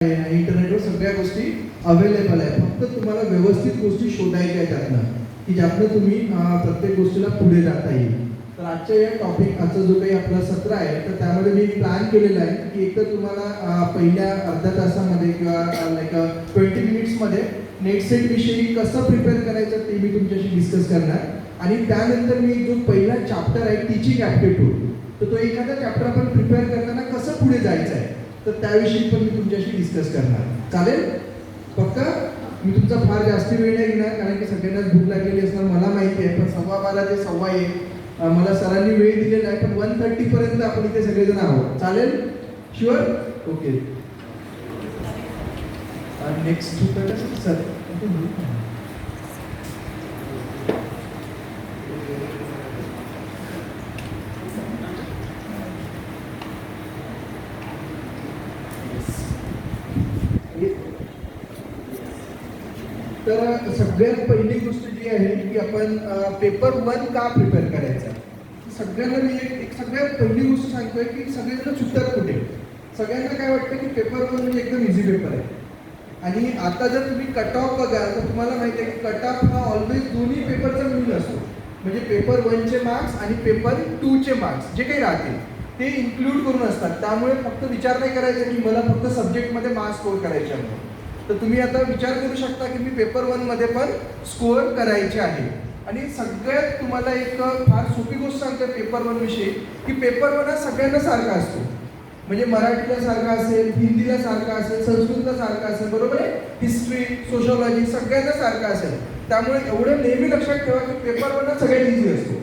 इंटरनेटवर सगळ्या गोष्टी अवेलेबल आहे. फक्त तुम्हाला व्यवस्थित गोष्टी शोधायच्या आहेत त्यातनं, की ज्यातनं तुम्ही प्रत्येक गोष्टीला पुढे जाता येईल. तर आजच्या या टॉपिक आजचा जो काही आपला सत्र आहे तर त्यामध्ये मी प्लॅन केलेला आहे की एकतर तुम्हाला पहिल्या अर्ध्या तासामध्ये किंवा लाईक 20 मिनिट्समध्ये नेट सेट विषयी कसं प्रिपेअर करायचं ते मी तुमच्याशी डिस्कस करणार. आणि त्यानंतर मी जो पहिला चॅप्टर आहे टीचिंग ॲप्टिट्यूड, तर तो एखादा चॅप्टर आपण प्रिपेअर करताना कसं पुढे जायचं आहे तर त्याविषयी पण मी तुमच्याशी डिस्कस करणार. चालेल? फक्त मी तुमचा फार जास्ती वेळ नाही घेणार कारण की सगळ्यांनाच भूक लागलेली असणार मला माहिती आहे. पण 12:15 ते 1:15 मला सरांनी वेळ दिलेला आहे. पण 1:30 पर्यंत आपण इथे सगळेजण आहोत. चालेल? शुअर? ओके. नेक्स्ट सर तर सगळ्यात पहिली गोष्ट जी आहे की आपण पेपर 1 का प्रिपेअर करायचा. सगळ्यांना मी एक सगळ्यात पहिली गोष्ट सांगतोय की सगळेजण चुकतात कुठे. सगळ्यांना काय वाटतं की पेपर 1 म्हणजे एकदम इझी पेपर आहे. आणि आता जर तुम्ही कट ऑफ बघाल तर तुम्हाला माहिती आहे की कट ऑफ हा ऑलवेज दोन्ही पेपरचा मिळून असतो. म्हणजे पेपर 1चे मार्क्स आणि पेपर 2चे मार्क्स जे काही राहतील ते इन्क्लूड करून असतात. त्यामुळे फक्त विचार नाही करायचा की मला फक्त सब्जेक्टमध्ये मार्क्स स्कोअर करायचे आहे. तर तुम्ही आता विचार करू शकता की मी पेपर 1मध्ये पण स्कोअर करायचे आहे. आणि सगळ्यात तुम्हाला एक फार सोपी गोष्ट सांगते पेपर 1 विषयी की पेपर 1 हा सगळ्यांना सारखा असतो. म्हणजे मराठीला सारखा असेल, हिंदीला सारखा असेल, संस्कृतला सारखा असेल, बरोबर आहे? हिस्ट्री, सोशॉलॉजी सगळ्यांना सारखा असेल. त्यामुळे एवढं नेहमी लक्षात ठेवा की पेपर 1 हा सगळ्यात इझी असतो.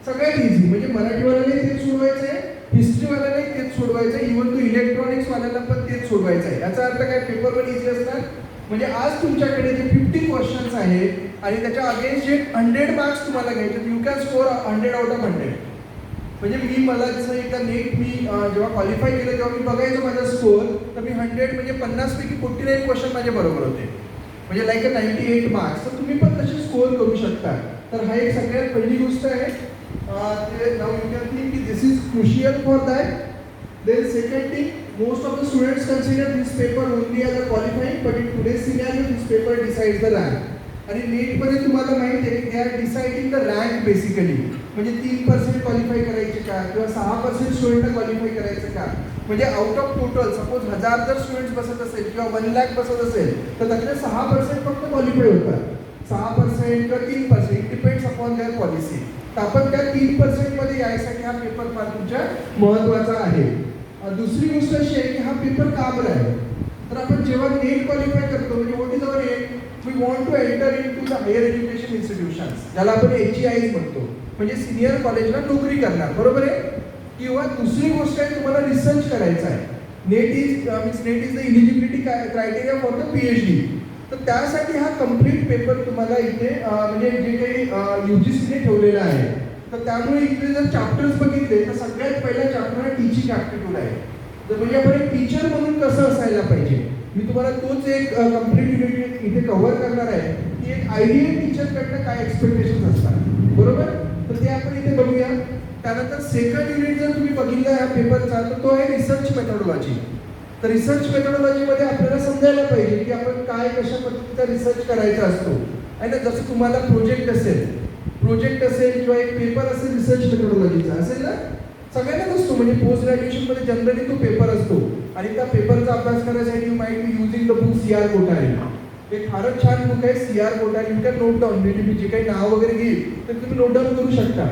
सगळ्यात इझी म्हणजे मराठीवाल्यालाही तेच सोडवायचं आहे, हिस्ट्रीवाल्यालाही तेच सोडवायचं आहे, इव्हन तो इलेक्ट्रॉनिक्सवाल्याला पण तेच सोडवायचं आहे. याचा अर्थ काय? पेपर 1 इझी असणार. म्हणजे आज तुमच्याकडे जे 50 क्वेश्चन्स आहेत आणि त्याच्या अगेन्स्ट जे 100 मार्क्स तुम्हाला घ्यायचे, you can score 100 out of 100. म्हणजे मला जसं एकदा नेट मी जेव्हा क्वालिफाय केलं तेव्हा मी बघायचो माझा स्कोअर, तर मी 100 म्हणजे 50 पैकी 49 क्वेश्चन माझे बरोबर होते. म्हणजे लाईक 98 मार्क्स. तर तुम्ही पण तसे स्कोअर करू शकता. तर हा एक सगळ्यात पहिली गोष्ट आहे. Now you can think this is crucial for that. Then second thing, most of the students consider this paper only as a qualifying, but in today's scenario this paper decides the rank. आणि नेटमध्ये तुम्हाला माहिती आहे की they R deciding the rank basically. म्हणजे 3% qualify करायचे का किंवा 6% स्टुडंटला qualify करायचं का. म्हणजे आउट ऑफ टोटल सपोज 1000 जर स्टुडंट्स बसत असेल किंवा 1 लाख बसत असेल तर त्यातले 6% फक्त क्वालिफाय होतात. 6% किंवा 3%, it depends upon their policy. तर आपण त्या 3% मध्ये यायसाठी हा पेपर फार तुमच्या महत्त्वाचा आहे. दुसरी गोष्ट अशी आहे की हा पेपर का बरं आहे. तर आपण जेव्हा नेट क्वालिफाय करतो म्हणजे what is our aim, we want to enter into the higher education institutions, ज्याला आपण HEIs म्हणतो. म्हणजे सिनियर कॉलेजला नोकरी करणार, बरोबर आहे. किंवा दुसरी गोष्ट आहे तुम्हाला रिसर्च करायचा आहे. Net is the eligibility criteria for the PhD. तर त्यासाठी हा कम्प्लीट पेपर तुम्हाला इथे म्हणजे जे काही UGCने ठेवलेलं आहे. तर त्यामुळे इथे जर चॅप्टर्स बघितले तर सगळ्यात पहिला चॅप्टर हा टीचिंग ॲप्टिट्यूड आहे. तर म्हणजे आपण एक टीचर म्हणून कसं असायला पाहिजे. मी तुम्हाला तोच एक कम्प्लीट युनिट इथे कव्हर करणार आहे की एक आयडियल टीचरकडनं काय एक्सपेक्टेशन असतात, बरोबर. तर ते आपण इथे बघूया. त्यानंतर सेकंड युनिट जर तुम्ही बघितला या पेपरचा तर तो आहे रिसर्च मेथोडॉलॉजी. तर रिसर्च मेथोडॉलॉजीमध्ये आपल्याला समजायला पाहिजे की आपण काय कशा पद्धतीचा रिसर्च करायचा असतो. आणि जसं तुम्हाला प्रोजेक्ट असेल किंवा एक पेपर असेल रिसर्च मेथोडॉलॉजीचा असेल ना, सगळ्यांनाच असतो. म्हणजे पोस्ट ग्रॅज्युएशनमध्ये जनरली तो पेपर असतो. आणि त्या पेपरचा अभ्यास करायसाठी you might be using the book CR Kothari. एक फारच छान बुक आहे CR Kothari. You can note down. म्हणजे मी जे काही नाव वगैरे घेईल तर तुम्ही नोट डाऊन करू शकता.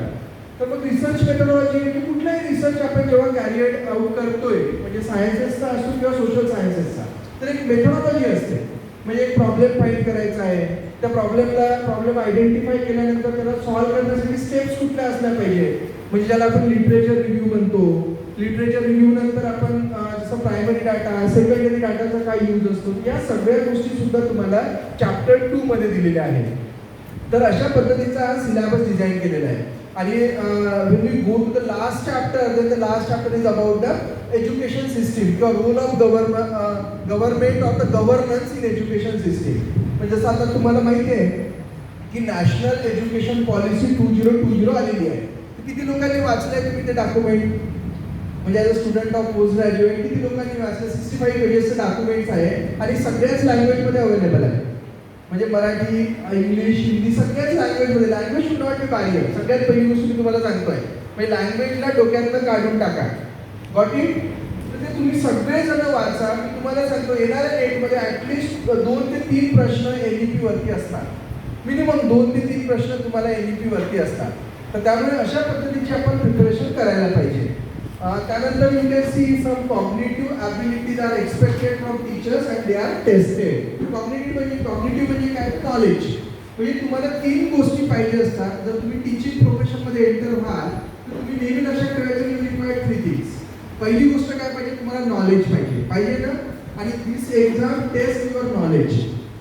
तर मग रिसर्च मेथोडॉलॉजी म्हणजे कुठलाही रिसर्च आपण जेव्हा कॅरियर आउट करतोय म्हणजे सायन्सेसचा असतो किंवा सोशल सायन्सेसचा, तर एक मेथोडॉलॉजी असते. म्हणजे एक प्रॉब्लेम फाईंड करायचा आहे. त्या प्रॉब्लेम आयडेंटिफाय केल्यानंतर त्याला सॉल्व्ह करण्यासाठी स्टेप्स कुठल्या असल्या पाहिजे. म्हणजे ज्याला आपण लिटरेचर रिव्ह्यू म्हणतो. लिटरेचर रिव्ह्यू नंतर आपण जसं प्रायमरी डाटा, सेकंडरी डाटाचा काय यूज असतो, या सगळ्या गोष्टी सुद्धा तुम्हाला चॅप्टर 2 मध्ये दिलेल्या आहेत. तर अशा पद्धतीचा हा सिलेबस डिझाईन केलेला आहे. आणि when we go to the last chapter, then the last chapter is about the education system किंवा role of government of the governance in education system. म्हणजे जसं आता तुम्हाला माहिती आहे की नॅशनल एज्युकेशन पॉलिसी 2020 आलेली आहे. किती लोकांनी वाचलंय तुम्ही ते डॉक्युमेंट. म्हणजे as a student of post graduate किती लोकांनी वाचलं? 65 पेजेसचे डॉक्युमेंट्स आहे आणि सगळ्याच लँग्वेजमध्ये अवेलेबल आहे. म्हणजे मराठी, इंग्लिश, हिंदी सगळ्याच लँग्वेजमध्ये. Language should not be barrier. सगळ्यात पहिली गोष्ट मी तुम्हाला सांगतोय, म्हणजे लँग्वेजला डोक्यातनं काढून टाका. Got it? तर ते तुम्ही सगळेजण वाचा. मी तुम्हाला सांगतो येणाऱ्या नेटमध्ये ॲटलिस्ट 2 ते 3 प्रश्न NEP वरती असतात. मिनिमम 2 ते 3 प्रश्न तुम्हाला NEP वरती असतात. तर त्यामुळे अशा पद्धतीची आपण प्रिपरेशन करायला पाहिजे. त्यानंतर you can see some cognitive abilities are expected from teachers and they are tested. Cognitive म्हणजे काय? नॉलेज. म्हणजे तुम्हाला 3 गोष्टी पाहिजे असतात. जर तुम्ही टीचिंग प्रोफेशनमध्ये एंटर व्हाल तर तुम्ही नेहमी लक्षात ठेवायचं की रिक्वायर्ड 3 थिंग्स. पहिली गोष्ट काय पाहिजे? तुम्हाला नॉलेज पाहिजे ना. आणि दिस एक्झाम टेस्ट युअर नॉलेज.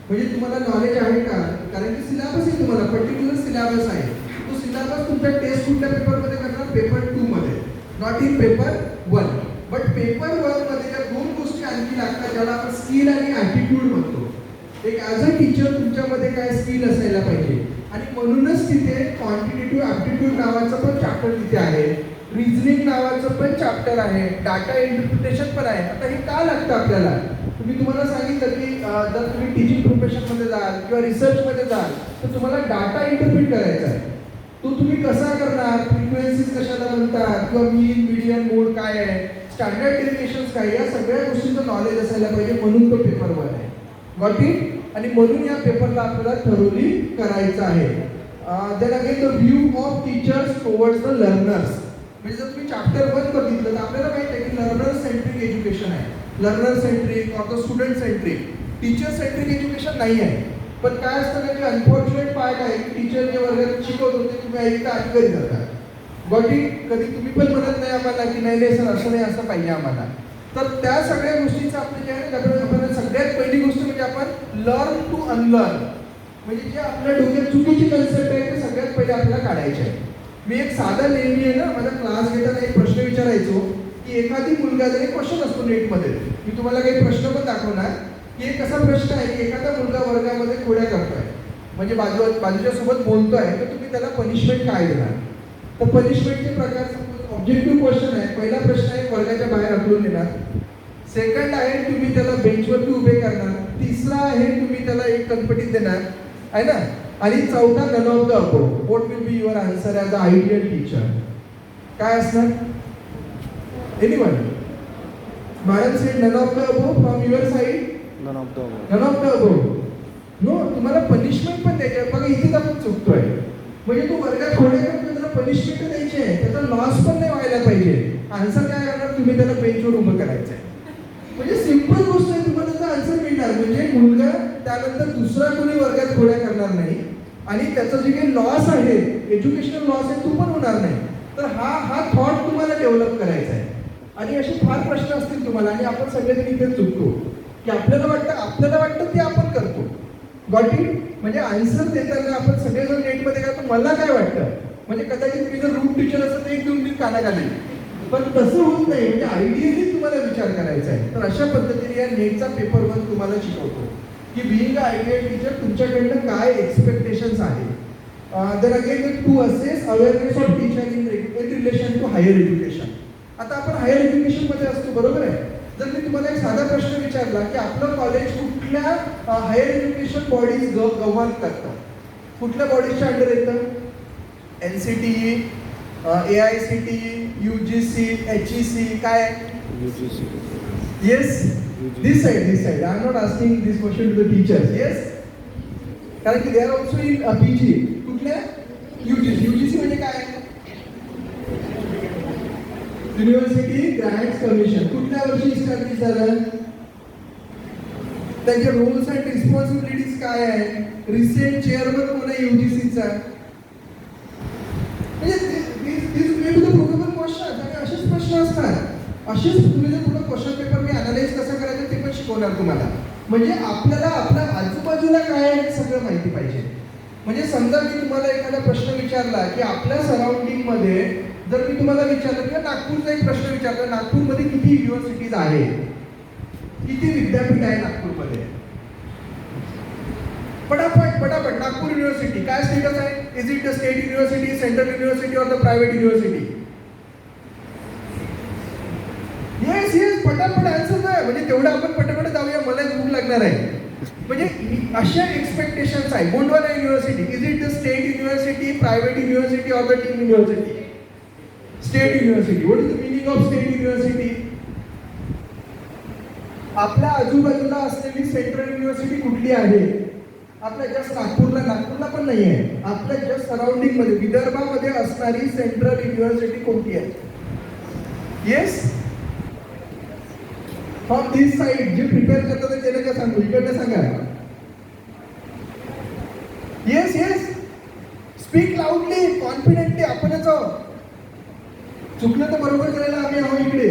म्हणजे तुम्हाला नॉलेज आहे का? कारण की सिलेबस आहे, तुम्हाला पर्टिक्युलर सिलेबस आहे. तो सिलेबस तुमच्या टेस्ट कुठल्या पेपरमध्ये करणार? पेपर 2 मध्ये, not in paper 1. But paper 1 मध्ये या 2 गोष्टी आणखी लागतात, ज्याला आपण स्किल आणि ॲटिट्यूड म्हणतो. एक ॲज अ टीचर तुमच्यामध्ये काय स्किल असायला पाहिजे. आणि म्हणूनच तिथे क्वांटिटेटिव्ह ॲप्टिट्यूड नावाचं पण चॅप्टर तिथे आहे, रिझनिंग नावाचं पण चॅप्टर आहे, डाटा इंटरप्रिटेशन पण आहे. आता हे का लागतं आपल्याला? मी तुम्हाला सांगितलं की जर तुम्ही टीचिंग प्रोफेशनमध्ये जाल किंवा रिसर्चमध्ये जाल तर तुम्हाला डाटा इंटरप्रिट करायचा आहे. तो तुम्ही कसा करणार? फ्रिक्वेन्सीज कशाला म्हणतात, किंवा मीन, मीडियन, मोड काय आहे, स्टँडर्ड डेरिव्हेशन्स काय, या सगळ्या गोष्टींचं नॉलेज असायला पाहिजे. म्हणून तो पेपर 1 आहे. Got it? आणि म्हणून या पेपरला आपल्याला थरोली करायचं आहे. Then again the view of teachers towards the learners. म्हणजे जर तुम्ही चॅप्टर 1 बघितलं तर आपल्याला माहिती आहे की लर्नर सेंट्रिक एज्युकेशन आहे. Learner centric or the student centric. Teacher centric education नाही आहे. पण काय असतं म्हणजे अनफॉर्च्युनेट पार्ट आहे की टीचर जे वर्गात शिकवत होते तुम्ही ऐकता आणि कधी करता. Got it? कधी तुम्ही पण म्हणत नाही आम्हाला की नाही सर असं नाही, असं पाहिजे आम्हाला. तर त्या सगळ्या गोष्टीचं आपलं जे आहे ना, आपण सगळ्यात पहिली गोष्ट म्हणजे आपण लर्न टू अनलर्न. म्हणजे जे आपल्या डोक्यात चुकीची कन्सेप्ट आहे ते सगळ्यात पहिले आपल्याला काढायचे आहे. मी एक साधा नेहमी आहे ना, माझा क्लास घेताना एक प्रश्न विचारायचो की एखादी मुलगा जर एक क्वेश्चन असतो नेटमध्ये, मी तुम्हाला काही प्रश्न पण दाखवणार की एक असा प्रश्न आहे की एखादा मुलगा वर्गामध्ये खोड्या करतोय, म्हणजे बाजूच्या सोबत बोलतोय, तर तुम्ही त्याला पनिशमेंट काय देणार? तर पनिशमेंटचे प्रकार ऑब्जेक्टिव्ह क्वेश्चन आहे. पहिला प्रश्न आहे वर्गाच्या बाहेर हकलून देणार. सेकंड आहे तुम्ही त्याला बेंचवरती उभे करणार. तिसरा आहे तुम्ही त्याला एक कनपटीत देणार आहे ना. आणि चौथा none of the above. What will be your answer as a ideal teacher? काय असणार? Anyone? Madam said none of the above from your side. None of the above. No, तुम्हाला पनिशमेंट पण द्यायची आहे. बघा इथेच आपण चुकतोय. म्हणजे तू वर्गात खोड्या करतो त्याला पनिशमेंट द्यायची आहे, त्याचा लॉस पण नाही व्हायला पाहिजे. आन्सर काय करणार? तुम्ही त्याला बेंचवर उभं करायचं आहे. म्हणजे सिंपल गोष्ट आहे, तुम्हाला त्याचा आन्सर मिळणार. म्हणजे मुलगा त्यानंतर दुसरा कोणी वर्गात खोड्या करणार नाही आणि त्याचा जे काही लॉस आहे, एज्युकेशनल लॉस आहे, तो पण होणार नाही. तर हा थॉट तुम्हाला डेव्हलप करायचा आहे. आणि असे फार प्रश्न असतील तुम्हाला आणि आपण सगळेजण इथे चुकतो की आपल्याला वाटतं ते आपण करतो. Got it? म्हणजे आन्सर देताना आपण सगळेजण नेटमध्ये काय, मला काय वाटतं, म्हणजे कदाचित मी जर रूट टीचर असेल तर 1-2 दिन कानाखाली, पण तसं होत नाही. म्हणजे आयडियली तुम्हाला विचार करायचा आहे. तर अशा पद्धतीने या नेटचा पेपर 1 तुम्हाला शिकवतो की बिईंग अ आयडियल टीचर तुमच्याकडनं काय एक्सपेक्टेशन्स आहे. Then again to assess awareness of teacher in relation to higher education. आता आपण हायर एज्युकेशनमध्ये असतो, बरोबर आहे. जर मी तुम्हाला एक साधा प्रश्न विचारला की आपलं कॉलेज कुठल्या हायर एज्युकेशन बॉडीज गव्हर्न करतं, कुठल्या बॉडीजच्या अंडर येतं? NCTE, AICTE, UGC, HEC, काय? Yes, this side. I am not asking this question to the teachers. Yes, कारण की they are also in PG. कुठल्या? UGC म्हणजे काय? University grants commission. कुठल्या वर्षी इस्टॅब्लिश झालं? त्यांचे रोल्स अँड रिस्पॉन्सिबिलिटीज काय आहे? रिसेंट चेअरमन कोण आहे UGCचा? म्हणजे असेच प्रश्न असतात. असेच तुम्ही जर पुढे क्वेश्चन पेपर मी अनालाइज कसं करायचं ते पण शिकवणार तुम्हाला. म्हणजे आपल्याला आपल्या आजूबाजूला काय आहे सगळं माहिती पाहिजे. म्हणजे समजा मी तुम्हाला एखादा प्रश्न विचारला की आपल्या सराउंडिंगमध्ये, जर मी तुम्हाला विचारलं किंवा नागपूरचा एक प्रश्न विचारला, नागपूरमध्ये किती युनिव्हर्सिटीज आहे, किती विद्यापीठ आहे नागपूरमध्ये? पटापट नागपूर युनिव्हर्सिटी काय स्टेटस आहे? Is it the state university, central university और द प्रायव्हेट युनिव्हर्सिटी? पटापट आन्सर द्या, म्हणजे तेवढं आपण पटापट जाऊया, मला भूक लागणार आहे. म्हणजे अशा एक्सपेक्टेशन्स आहे. Gondwana university, is it the state university, private university or the team university? State university. What is the meaning of state university? आपल्या आजूबाजूला असलेली सेंट्रल युनिव्हर्सिटी कुठली आहे? आपल्या जस्ट नागपूरला पण नाही आहे. आपल्या जस्ट सराउंडिंग मध्ये विदर्भामध्ये असणारी सेंट्रल युनिव्हर्सिटी कोणती आहे? येस, फ्रॉम दिस साइड जे प्रिपेअर करतात त्याला काय सांगू, इकडनं सांगा. Yes yes, speak loudly, confidently. आपणच आहोत, चुकलं तर बरोबर करायला आम्ही आहोत इकडे.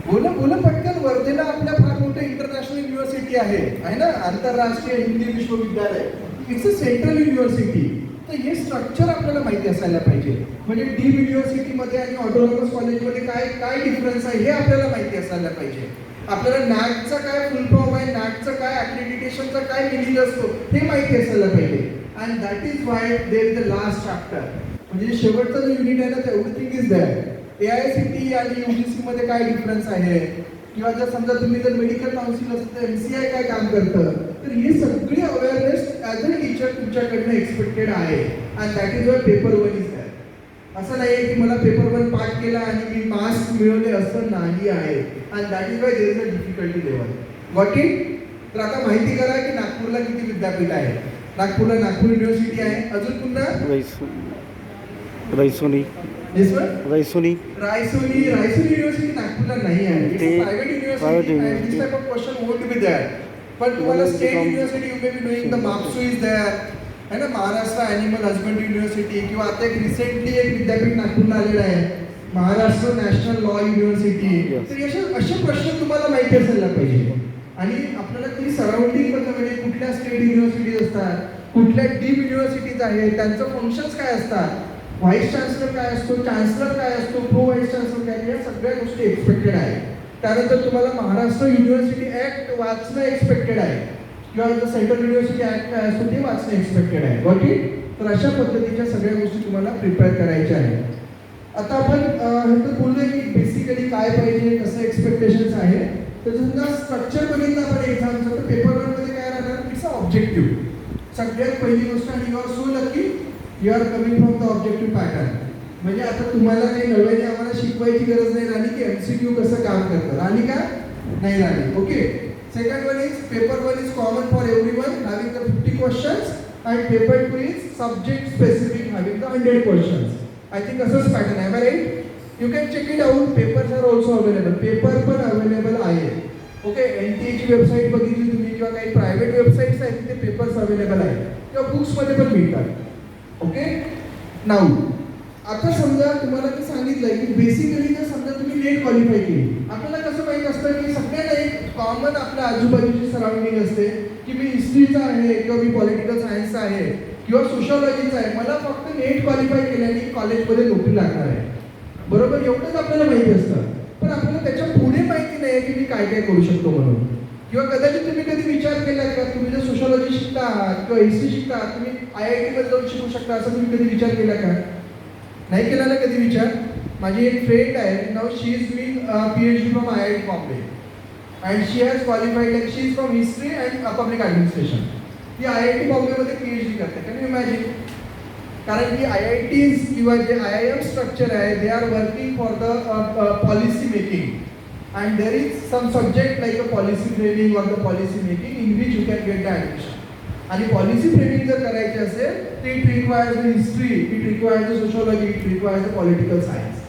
बोला बोला पटकन. वर्धेला आपल्या फार मोठं इंटरनॅशनल युनिव्हर्सिटी आहे ना, आंतरराष्ट्रीय हिंदी विश्वविद्यालय. It's a central university. तर हे स्ट्रक्चर आपल्याला माहिती असायला पाहिजे. म्हणजे डीम युनिव्हर्सिटीमध्ये आणि ऑटोनॉमस कॉलेजमध्ये काय काय डिफरन्स आहे हे आपल्याला माहिती असायला पाहिजे. आपल्याला नॅकचा काय फुल फॉर्म आहे, नॅकचं काय, अक्रेडिटेशनचा काय मिनिंग असतो हे माहिती असायला पाहिजे. And that is Y there is the last chapter. म्हणजे शेवटचा जो युनिट आहे ना, एव्हरीथिंग इज देअर. AICTE आणि UGC मध्ये काय डिफरन्स आहे, किंवा जर समजा तुम्ही जर मेडिकल काउन्सिल असेल तर MCI काय काम करतं, तर ही सगळी अवेअरनेस ॲज अ टीचर तुमच्याकडनं एक्सपेक्टेड आहे. And that is Y paper 1 is that. असं नाही आहे की मला पेपर 1 पाठ केला आणि मी मार्क्स मिळवले, असं नाही आहे. And that is why there is a difficulty level. Got it? तर आता माहिती करा की नागपूरला किती विद्यापीठ आहे. नागपूरला नागपूर युनिव्हर्सिटी आहे. अजून पुन्हा रायसोनी युनिव्हर्सिटी नागपूरला नाही आहे. Private university. This type of question won't be there. पण तुम्हाला state university, you may be knowing the marks is there है ना, महाराष्ट्र ॲनिमल हजबंड्री युनिव्हर्सिटी. किंवा आता एक रिसेंटली एक विद्यापीठ नागपूरला आलेलं आहे, महाराष्ट्र नॅशनल लॉ युनिव्हर्सिटी. तर असे प्रश्न तुम्हाला माहिती असायला पाहिजे. आणि आपल्याला ती सराउंडिंग मधलं म्हणजे कुठल्या स्टेट युनिव्हर्सिटीज असतात, कुठल्या डीम युनिव्हर्सिटीज आहेत, त्यांचं फंक्शन्स काय असतात, व्हाईस चान्सलर काय असतो, चान्सलर काय असतो, प्रो व्हाईस चान्सलर काय, या सगळ्या गोष्टी एक्सपेक्टेड आहे. त्यानंतर तुम्हाला महाराष्ट्र युनिव्हर्सिटी ऍक्ट वाचणं एक्सपेक्टेड आहे, किंवा सेंट्रल युनिव्हर्सिटी ऍक्ट काय असतो ते वाचणं एक्सपेक्टेड आहे. Got it? तर अशा पद्धतीच्या सगळ्या गोष्टी तुम्हाला प्रिपेअर करायच्या आहेत. आता आपण हे बोलूया की बेसिकली काय पाहिजे, कसं एक्सपेक्टेशन्स आहे. तर समजा स्ट्रक्चर बघितलं आपण एक्झामचं, तर पेपर 1 मध्ये काय राहणार, इट्स अ ऑब्जेक्टिव्ह. सगळ्यात पहिली गोष्ट, आणि you are so lucky you are coming from the objective pattern. म्हणजे आता तुम्हाला काही नव्याने आम्हाला शिकवायची गरज नाही राहिली की MCQ कसं काम करतं. राहिली का? नाही राहिली. Okay. Second one is paper 1 is common for everyone, having the 50 questions. And paper 2 is subject specific, having the 100 questions. I think असंच पॅटर्न आहे. Right? You can check it out. Papers are also available. Paper पण available आहे. Okay. NTA ची website बघितली तुम्ही, किंवा काही private websites आहेत तिथे पेपर्स अवेलेबल आहेत, किंवा बुक्समध्ये पण मिळतात. ओके. नाऊ आता समजा तुम्हाला मी सांगितलंय की बेसिकली जर समजा तुम्ही नेट क्वालिफाय केली, आपल्याला कसं माहित असतं की सगळ्यांना एक कॉमन आपल्या आजूबाजूची सराउंडिंग असते की मी हिस्ट्रीचा आहे, किंवा मी पॉलिटिकल सायन्सचा आहे, किंवा सोशॉलॉजीचा आहे, मला फक्त नेट क्वालिफाय केल्याने कॉलेजमध्ये नोकरी लागणार आहे. बरोबर? एवढंच आपल्याला माहिती असतं. पण आपल्याला त्याच्या पुढे माहिती नाही की मी काय काय करू शकतो म्हणून. किंवा कदाचित तुम्ही कधी विचार केला का, तुम्ही जर सोशॉलॉजी शिकता आहात किंवा हिस्ट्री शिकता आहात, तुम्ही IIT मध्ये जाऊन शिकू शकता, असं तुम्ही कधी विचार केला का? नाही केला ना कधी विचार? माझी एक फ्रेंड आहे, नाव she is doing PhD from IIT Bombay and she has qualified, like she is from history and public administration. ती IIT बॉम्बेमध्ये PhD करते. Can you imagine? कारण की IITs किंवा जे IIM स्ट्रक्चर आहे, they are working for the policy making. And there is some subject like a policy framing or the policy making in which you can get the admission. आणि policy framing जर करायचे असेल, it requires the history, it requires the sociology, it requires the political science.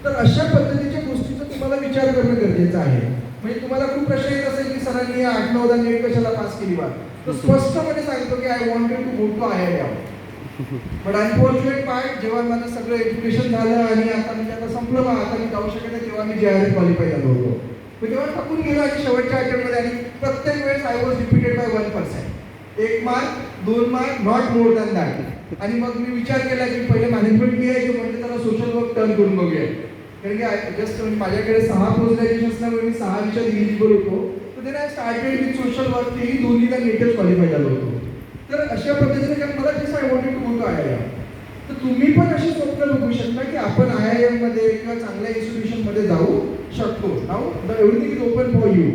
तर अशा पद्धतीच्या गोष्टीचा तुम्हाला विचार करणं गरजेचं आहे. म्हणजे तुम्हाला खूप प्रश्न येत असेल की सरांनी 8-9 नेट कशाला पास केली बा, तर स्पष्टपणे सांगतो की I wanted to go to IIM. But unfortunate part, जेव्हा माझं सगळं एज्युकेशन झालं आणि आता म्हणजे आता संपलं बा, आता मी जाऊ शकत नाही, तेव्हा मी JRF क्वालिफाय झालो होतो. मी तेव्हा थकून गेलो आणि शेवटच्या अटेम्प्टमध्ये, आणि प्रत्येक वेळेस I was repeated bye 1%. 1 mark, 2 mark, not more than that. आणि मग मी विचार केला की पहिले मॅनेजमेंट घ्यायचं, म्हणजे त्याला सोशल वर्क टर्न करून बघूया. कारण की जस्ट माझ्याकडे 6 पोस्ट ग्रॅज्युएशन असल्यामुळे मी 6 विषयात एलिजिबल होतो. तर then I started with social work, तेही दोन्हीला नेटच क्वालिफाय झालो होतो. तर अशा पद्धतीने, कारण मला जसं I wanted to go to IIM. तर तुम्ही पण अशी स्वप्न बघू शकता की आपण IIM मध्ये किंवा चांगल्या इन्स्टिट्यूशन मध्ये जाऊ शकतो. Now the everything is open for you.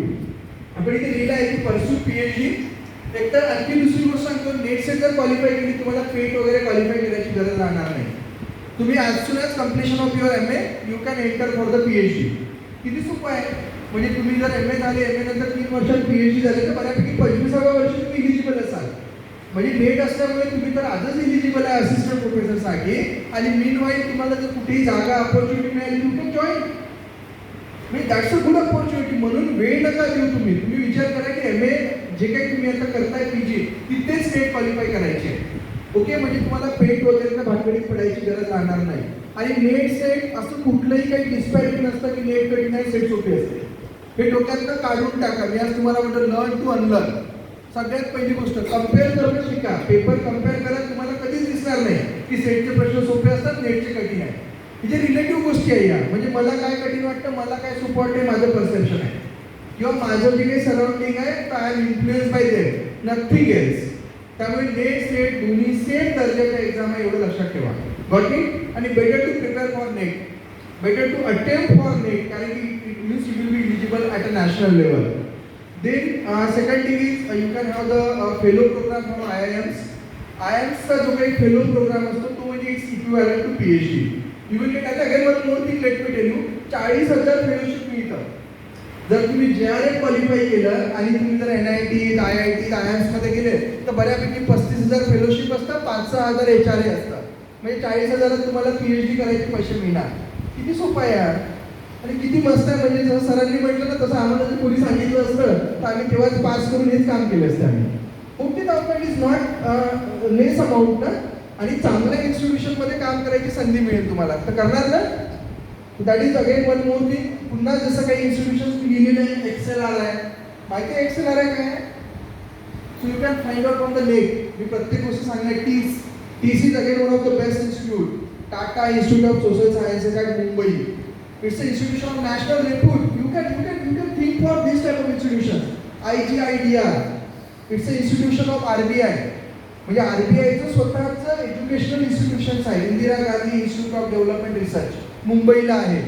आपण इथे लिहिलं आहे की परस्यू PhD. एकतर आणखी दुसरी गोष्ट सांगतो, नेट सेट जर क्वालिफाय केली तुम्हाला फेट वगैरे क्वालिफाय करायची गरज राहणार नाही. तुम्ही as soon as completion of your MA you can enter for the PhD. किती सोपं आहे. म्हणजे तुम्ही जर MA झाले, MA नंतर 3 वर्षात PhD झाले तर बऱ्यापैकी 25व्या वर्षी तुम्ही इलिजिबल असाल. म्हणजे नेट असल्यामुळे तुम्ही तर आजच इलिजिबल आहे असिस्टंट प्रोफेसरसाठी. आणि मीनवाईल तुम्हाला जर कुठेही जागा अपॉर्च्युनिटी मिळाली यू कॅन जॉईन. म्हणजे दॅट्स अ गुड अपॉर्च्युनिटी. म्हणून वेळ नका देऊ. तुम्ही विचार करा की MA जे काही तुम्ही आता करताय PG तिथेच नेट क्वालिफाय करायचे. ओके, म्हणजे तुम्हाला पेट वगैरे भानगडीत पडायची गरज राहणार नाही. आणि नेट सेट असं कुठलंही काही डिस्पॅरिटी नसतं की नेट कठीण आहे सेट सोपी असते. हे डोक्यातनं काढून टाका. मी आज तुम्हाला म्हणतो लर्न टू अनलर्न. सगळ्यात पहिली गोष्ट कम्पेअर करणं शिका. पेपर कम्पेअर करा. तुम्हाला कधीच दिसणार नाही की सेटचे प्रश्न सोपे असतात नेटचे कठीण आहे. हे जे रिलेटिव्ह गोष्टी आहे या, म्हणजे मला काय कठीण वाटतं, मला काय सोपं वाटतं, माझं परसेप्शन आहे किंवा माझं जे काही सराउंडिंग आहे I am influence by them, nothing else. त्यामुळे नेट सेट दोन्ही सेम दर्जाच्या एक्झाम आहे एवढं लक्षात ठेवा. Got it. आणि better to prepare for NET, better to attempt for NET, कारण की it means you will be eligible at a national level. Then second thing is you can have the fellow program from IIMs. IIMsचा जो काही fellow program असतो तो म्हणजे it's equivalent to PhD. You will get आता again one more thing let me tell you. 40,000 fellowship मिळतं जर तुम्ही JRF क्वालिफाय केलं आणि तुम्ही जर NIT, IIT, IIMs मध्ये गेले तर बऱ्यापैकी 35,000 फेलोशिप असतात, 5-6 हजार HRA असतात. म्हणजे 40,000 तुम्हाला PhD करायचे पैसे मिळणार. किती सोपं आहे यार. आणि किती मस्त आहे. म्हणजे जसं सरांनी म्हटलं ना तसं आम्हाला जर कोणी सांगितलं असतं तर आम्ही तेव्हाच पास करून हेच काम केलं असतं आम्ही. 40,000 इज नॉट लेस अमाऊंट ना. आणि चांगल्या इन्स्टिट्यूशनमध्ये काम करायची संधी मिळेल तुम्हाला तर करणार ना. That is again one more thing. पुन्हा जसं काही इन्स्टिट्यूशन्स लिहिलेलं आहे XLRI. माहिती आहे XLRI काय आहे. So you can find out from the net. मी प्रत्येक गोष्ट सांगणार. TISS is again one of the best institute. Tata institute of social sciences at Mumbai. It's a institution of national repute. You can think for this type of institution. IGIDR. It's a institution of RBI. म्हणजे RBIचं स्वतःचं educational institutions आहे. Indira Gandhi institute of development research मुंबईला आहे.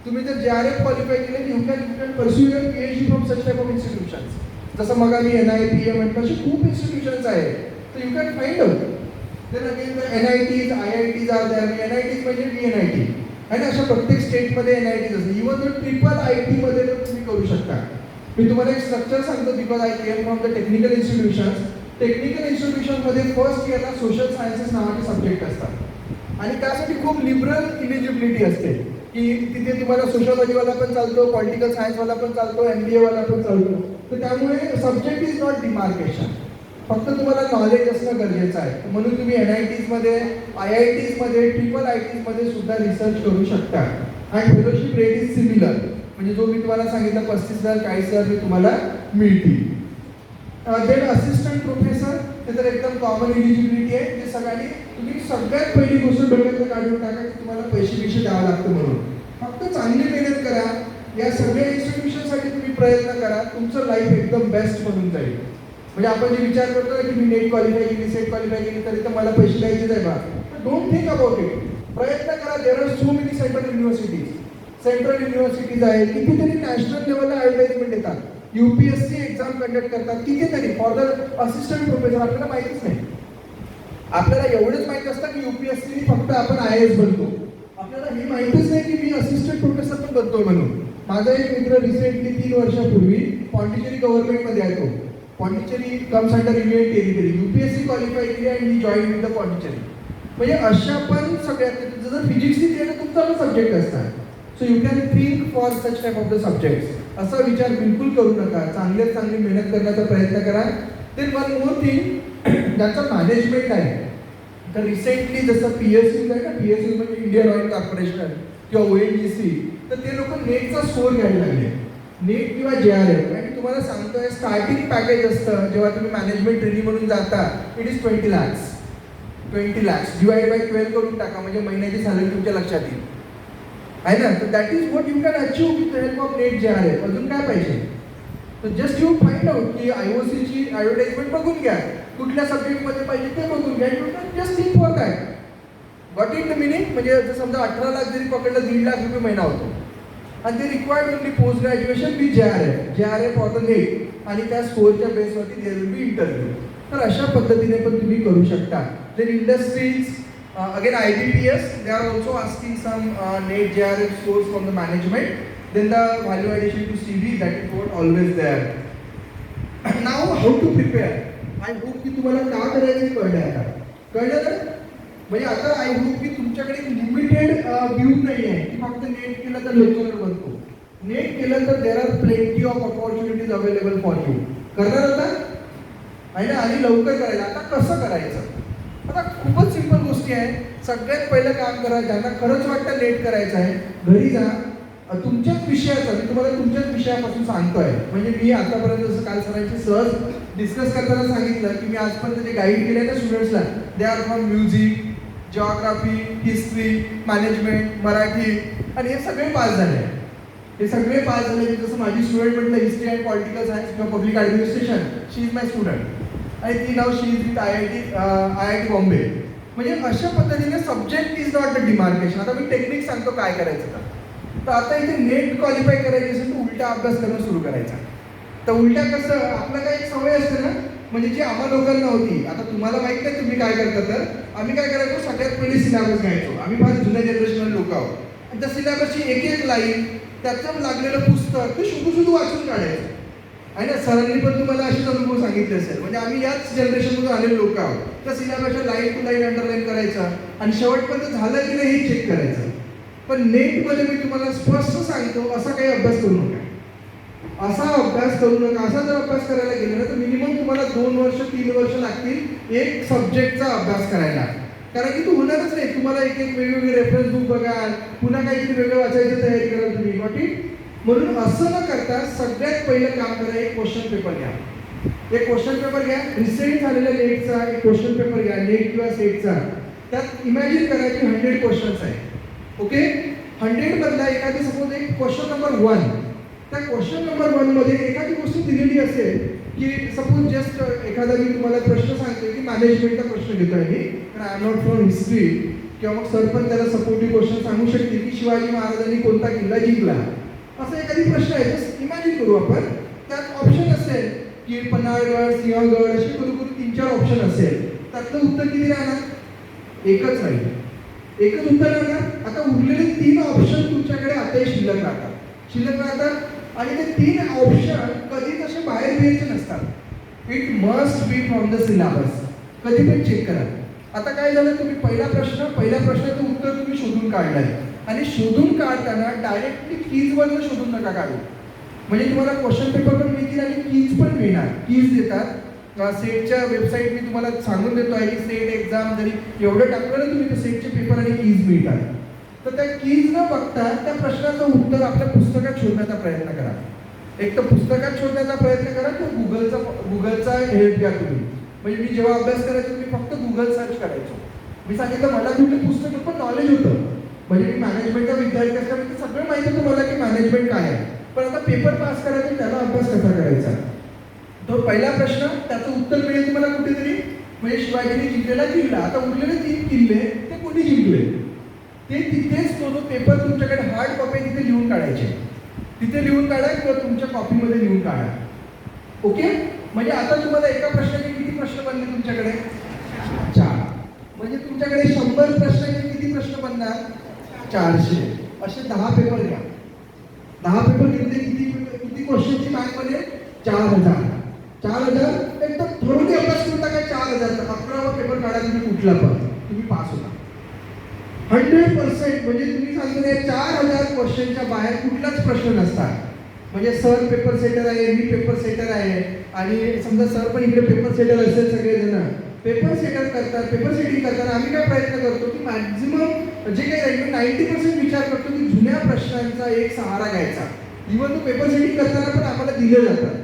तुम्ही जर JRF qualify केले you can pursue your PhD from such type of institutions. जसं मग आम्ही NIPM म्हटलं अशी खूप इन्स्टिट्यूशन्स आहेत. तर you can find out. Then again the NITs, IITs are there. NITs म्हणजे VNIT आहे ना. अशा प्रत्येक स्टेटमध्ये NITs असते. इव्हन तर IIIT मध्ये तर तुम्ही करू शकता. मी तुम्हाला एक स्ट्रक्चर सांगतो because I came from the technical institutions. Technical इन्स्टिट्यूशनमध्ये फर्स्ट इयरला सोशल सायन्सेस नावाचे सब्जेक्ट असतात आणि त्यासाठी खूप लिबरल इलिजिबिलिटी असते की तिथे तुम्हाला सोशलॉजीवाला पण चालतो, पॉलिटिकल सायन्सवाला पण चालतो, MBA वाला पण चालतो. तर त्यामुळे सब्जेक्ट इज नॉट डिमार्केशन. फक्त तुम्हाला नॉलेज असणं गरजेचं आहे. म्हणून तुम्ही NITs मध्ये, IITs मध्ये, IIITs मध्ये सुद्धा रिसर्च करू शकता. आणि फेलोशिप रेट इज सिमिलर. म्हणजे जो मी तुम्हाला सांगितलं 35,000 40,000 मी तुम्हाला मिळतील. देन असिस्टंट प्रोफेसर हे तर एकदम कॉमन इलिजिबिलिटी आहे. ते सगळ्यांनी तुम्ही सगळ्यात पहिली गोष्ट डोक्यातनं काढून टाका की तुम्हाला पैसे द्यावं लागतं म्हणून. फक्त चांगली मेहनत करा. या सगळ्या इन्स्टिट्यूशनसाठी तुम्ही प्रयत्न करा. तुमचं लाईफ एकदम बेस्ट बनून जाईल. म्हणजे आपण जे विचार करतो ना की मी नेट क्वालिफाय केली, सेट क्वालिफाय केली तरी तर मला पैसे द्यायचेच आहे बा. Don't think about it. प्रयत्न करा. There are so many central universities आहेत. कितीतरी नॅशनल लेवलला ॲडव्हर्टाइजमेंट येतात. UPSC एक्झाम कंडक्ट करतात कितीतरी फॉर द असिस्टंट प्रोफेसर. आपल्याला माहितीच नाही. आपल्याला एवढंच माहिती असतं की UPSC फक्त आपण IAS बनतो. आपल्याला हे माहितीच नाही की मी असिस्टंट प्रोफेसर पण बनतोय म्हणून. माझा एक मित्र रिसेंटली 3 वर्षापूर्वी पॉंडिचेरी गव्हर्नमेंटमध्ये आहे. तो Pondicherry comes under union territory. UPSC qualify केली आणि ही जॉईन विथ द पॉंडिचेरी. म्हणजे अशा पण सगळ्यात जर फिजिक्सची केलं तुमचा पण सब्जेक्ट असतात. So you can think for such type of the subjects. असा विचार बिलकुल करू नका. चांगल्यात चांगली मेहनत करण्याचा प्रयत्न करा. देन वन मोर थिंग ज्याचं मॅनेजमेंट आहे. तर रिसेंटली जसं PSU आहे ना, PSU म्हणजे इंडियन ऑइल कॉर्पोरेशन किंवा ONGC, तर ते लोक नेटचा स्कोर घ्यायला लागले. नेट किंवा JRF. आणि तुम्हाला सांगतोय स्टार्टिंग पॅकेज असतं जेव्हा तुम्ही मॅनेजमेंट ट्रेनिंग म्हणून जाता it is 20 lakhs. 20 lakhs divide by 12 करून टाका म्हणजे महिन्याची सॅलरी तुमच्या लक्षात येईल आहे ना. तर that is what you can achieve with the help of net JRF. अजून काय पाहिजे. तर जस्ट यू फाइंड आउट की IOCची ॲडव्हर्टाइजमेंट बघून घ्या. कुठल्या सब्जेक्टमध्ये पाहिजे ते बघून घ्या. Just think for that. Got it the meaning? म्हणजे जर समजा 18 लाख जरी पकडलं, 1.5 लाख रुपये महिना होतो. आणि ते required only post graduation with JRF for the NET, आणि त्या स्कोरच्या बेसवरती देअर विल बी इंटरव्ह्यू. तर अशा पद्धतीने पण तुम्ही करू शकता. Then industries, again IBPS, they are also asking some NET JRF scores from the management. Then the value addition to CV, that is what always there. Now how to prepare? I hope की तुम्हाला का करायचं कळलं आता. कळलं ना? म्हणजे आता आय होप की तुमच्याकडे एक लिमिटेड व्ह्यू नाही आहे की फक्त नेट केलं तर लेक्चरर बनतो. नेट केलं तर there are plenty of opportunities available for you. करणार होता आहे ना? आणि लवकर करायला. आता कसं करायचं? आता खूपच सिंपल गोष्टी आहे. सगळ्यात पहिलं काम करा, ज्यांना खरंच वाटतं नेट करायचं आहे, घरी जा, तुमच्याच विषयाचं, मी तुम्हाला तुमच्याच विषयापासून सांगतोय. म्हणजे मी आतापर्यंत जसं काल सरांची सहज डिस्कस करताना सांगितलं की मी आजपर्यंत जे गाईड केले ना स्टुडंट्सला, they are from music, geography, history, management, Marathi, आणि हे सगळे पास झाले. हे सगळे पास झाले. जसं माझी स्टुडंट म्हटलं हिस्ट्री अँड पॉलिटिकल सायन्स किंवा public administration, she is my student, आणि ती नाव she is with IIT Bombay. म्हणजे अशा पद्धतीने subject is not the demarcation. आता मी टेक्निक सांगतो काय करायचं तर आता इथे नेट क्वालिफाय करायची असेल तर उलटा अभ्यास करणं सुरू करायचा. तर उलटा कसं, आपलं काही एक सवय असते ना, म्हणजे जी आम्हा लोकांना होती. आता तुम्हाला माहित नाही तुम्ही काय करता, तर आम्ही काय करायचो, सगळ्यात पहिले सिलेबस घ्यायचो. आम्ही फार जुन्या जनरेशनल लोक आहोत. आणि त्या सिलेबसची एक एक लाईन, त्याचं लागलेलं पुस्तक ते शोधू वाचून काढायचं. आहे ना? सरांनी पण तुम्हाला असेच अनुभव सांगितले असेल. म्हणजे आम्ही याच जनरेशनमधून आलेले लोक आहोत. त्या सिलेबसच्या लाईन टू लाईन अंडरलाईन करायचा आणि शेवटपर्यंत झालं की नाही हे चेक करायचं. पण नेटमध्ये मी तुम्हाला स्पष्ट सांगतो, असा काही अभ्यास करू नका. असा अभ्यास करू नका. असा जर अभ्यास करायला गेला ना तर मिनिमम तुम्हाला 2 वर्ष 3 वर्ष लागतील एक सब्जेक्टचा अभ्यास करायला. कारण की तू होणारच नाही. तुम्हाला एक एक वेगवेगळे रेफरन्स बुक बघा, पुन्हा काहीतरी वेगळं वाचायची तयारी करा तुम्ही. वाटी म्हणून असं न करता सगळ्यात पहिलं काम करा, एक क्वेश्चन पेपर घ्या. एक क्वेश्चन पेपर घ्या, रिसेंट झालेल्या नेटचा एक क्वेश्चन पेपर घ्या, नेट किंवा सेटचा. त्यात इमॅजिन करा की 100 क्वेश्चन्स आहे. ओके, 100 मधला एखादी सपोज एक क्वेश्चन नंबर 1, त्या क्वेश्चन नंबर 1 मध्ये एखादी गोष्ट दिलेली असेल की सपोज जस्ट एखादा मी तुम्हाला प्रश्न सांगतोय की मॅनेजमेंटचा प्रश्न घेतोय मी, कारण I am not from history, किंवा मग सर पण त्याला सपोर्टिव्ह क्वेश्चन सांगू शकते की शिवाजी महाराजांनी कोणता किल्ला जिंकला, असा एखादी प्रश्न आहे. जस्ट इमॅजिन करू आपण. त्यात ऑप्शन असेल की पन्हाळगड, सिंहगड, असे करू 3-4 ऑप्शन असेल. त्यातलं उत्तर किती राहणार? एकच राहील. एकच उत्तर राहणार. आता उरलेले 3 ऑप्शन तुमच्याकडे आता शिल्लक राहतात आणि ते 3 ऑप्शन कधीच असे बाहेर घ्यायचे नसतात. It must be from the syllabus. कधी पण चेक करा. आता काय झालं, तुम्ही पहिल्या प्रश्नाचं उत्तर तुम्ही शोधून काढलंय, आणि शोधून काढताना डायरेक्टली कीजवरनं शोधून नका काढू. म्हणजे तुम्हाला क्वेश्चन पेपर पण मिळतील आणि कीज पण मिळणार. कीज देतात. सेटच्या वेबसाईट मी तुम्हाला सांगून देतो आहे की सेट एक्झाम जरी एवढं टाकलं ना तुम्ही, तर सेटचे पेपर आणि कीज मिळतात. तर त्या कीज न बघता त्या प्रश्नाचं उत्तर आपल्या पुस्तकात शोधण्याचा प्रयत्न करा. एक तर पुस्तकात शोधण्याचा प्रयत्न करा, तो गुगलचा हेल्प घ्या तुम्ही. म्हणजे मी जेव्हा अभ्यास करायचो मी फक्त गुगल सर्च करायचो. मी सांगितलं मला कुठलं पुस्तक पण नॉलेज होतं. म्हणजे मी मॅनेजमेंटचा विद्यार्थी असल्यामुळे सगळं माहिती होतं मला की मॅनेजमेंट काय आहे. पण आता पेपर पास करायचं, त्याला अभ्यास कसा करायचा. तो पहिला प्रश्न, त्याचं उत्तर मिळेल तुम्हाला कुठेतरी. म्हणजे शिवाजीने जिंकलेला किल्ला. आता उरलेले 3 किल्ले ते कोणी जिंकले ते तिथेच तो पेपर तुमच्याकडे हार्ड कॉपी तिथे लिहून काढायचे. तिथे लिहून काढा किंवा तुमच्या कॉपीमध्ये लिहून काढा. ओके, म्हणजे आता तुम्हाला एका प्रश्नाचे किती प्रश्न बनले तुमच्याकडे? 4. म्हणजे तुमच्याकडे 100 प्रश्नाचे किती प्रश्न बनणार? 400. असे 10 पेपर घ्या. 10 पेपर घेतले किती क्वेश्चनची बँक बनेल? 4000. 4000 एकदम थोडी अभ्यास करून टाका. 4000 11वा पेपर काढा तुम्ही कुठला पण, तुम्ही पास होता 100%. म्हणजे तुम्ही सांगतो 4000 क्वेश्चनच्या बाहेर कुठलाच प्रश्न नसतात. म्हणजे सर पेपर सेटर आहे, मी पेपर सेटर आहे, आणि समजा सर पण इकडे पेपर सेटर असेल, सगळेजण पेपर सेटर करतात. पेपर सेटिंग करताना आम्ही काय प्रयत्न करतो की मॅक्झिमम जे काही राहील 90% विचार करतो की जुन्या प्रश्नांचा एक सहारा घ्यायचा. इव्हन तो पेपर सेटिंग करताना पण आम्हाला दिलं जातं.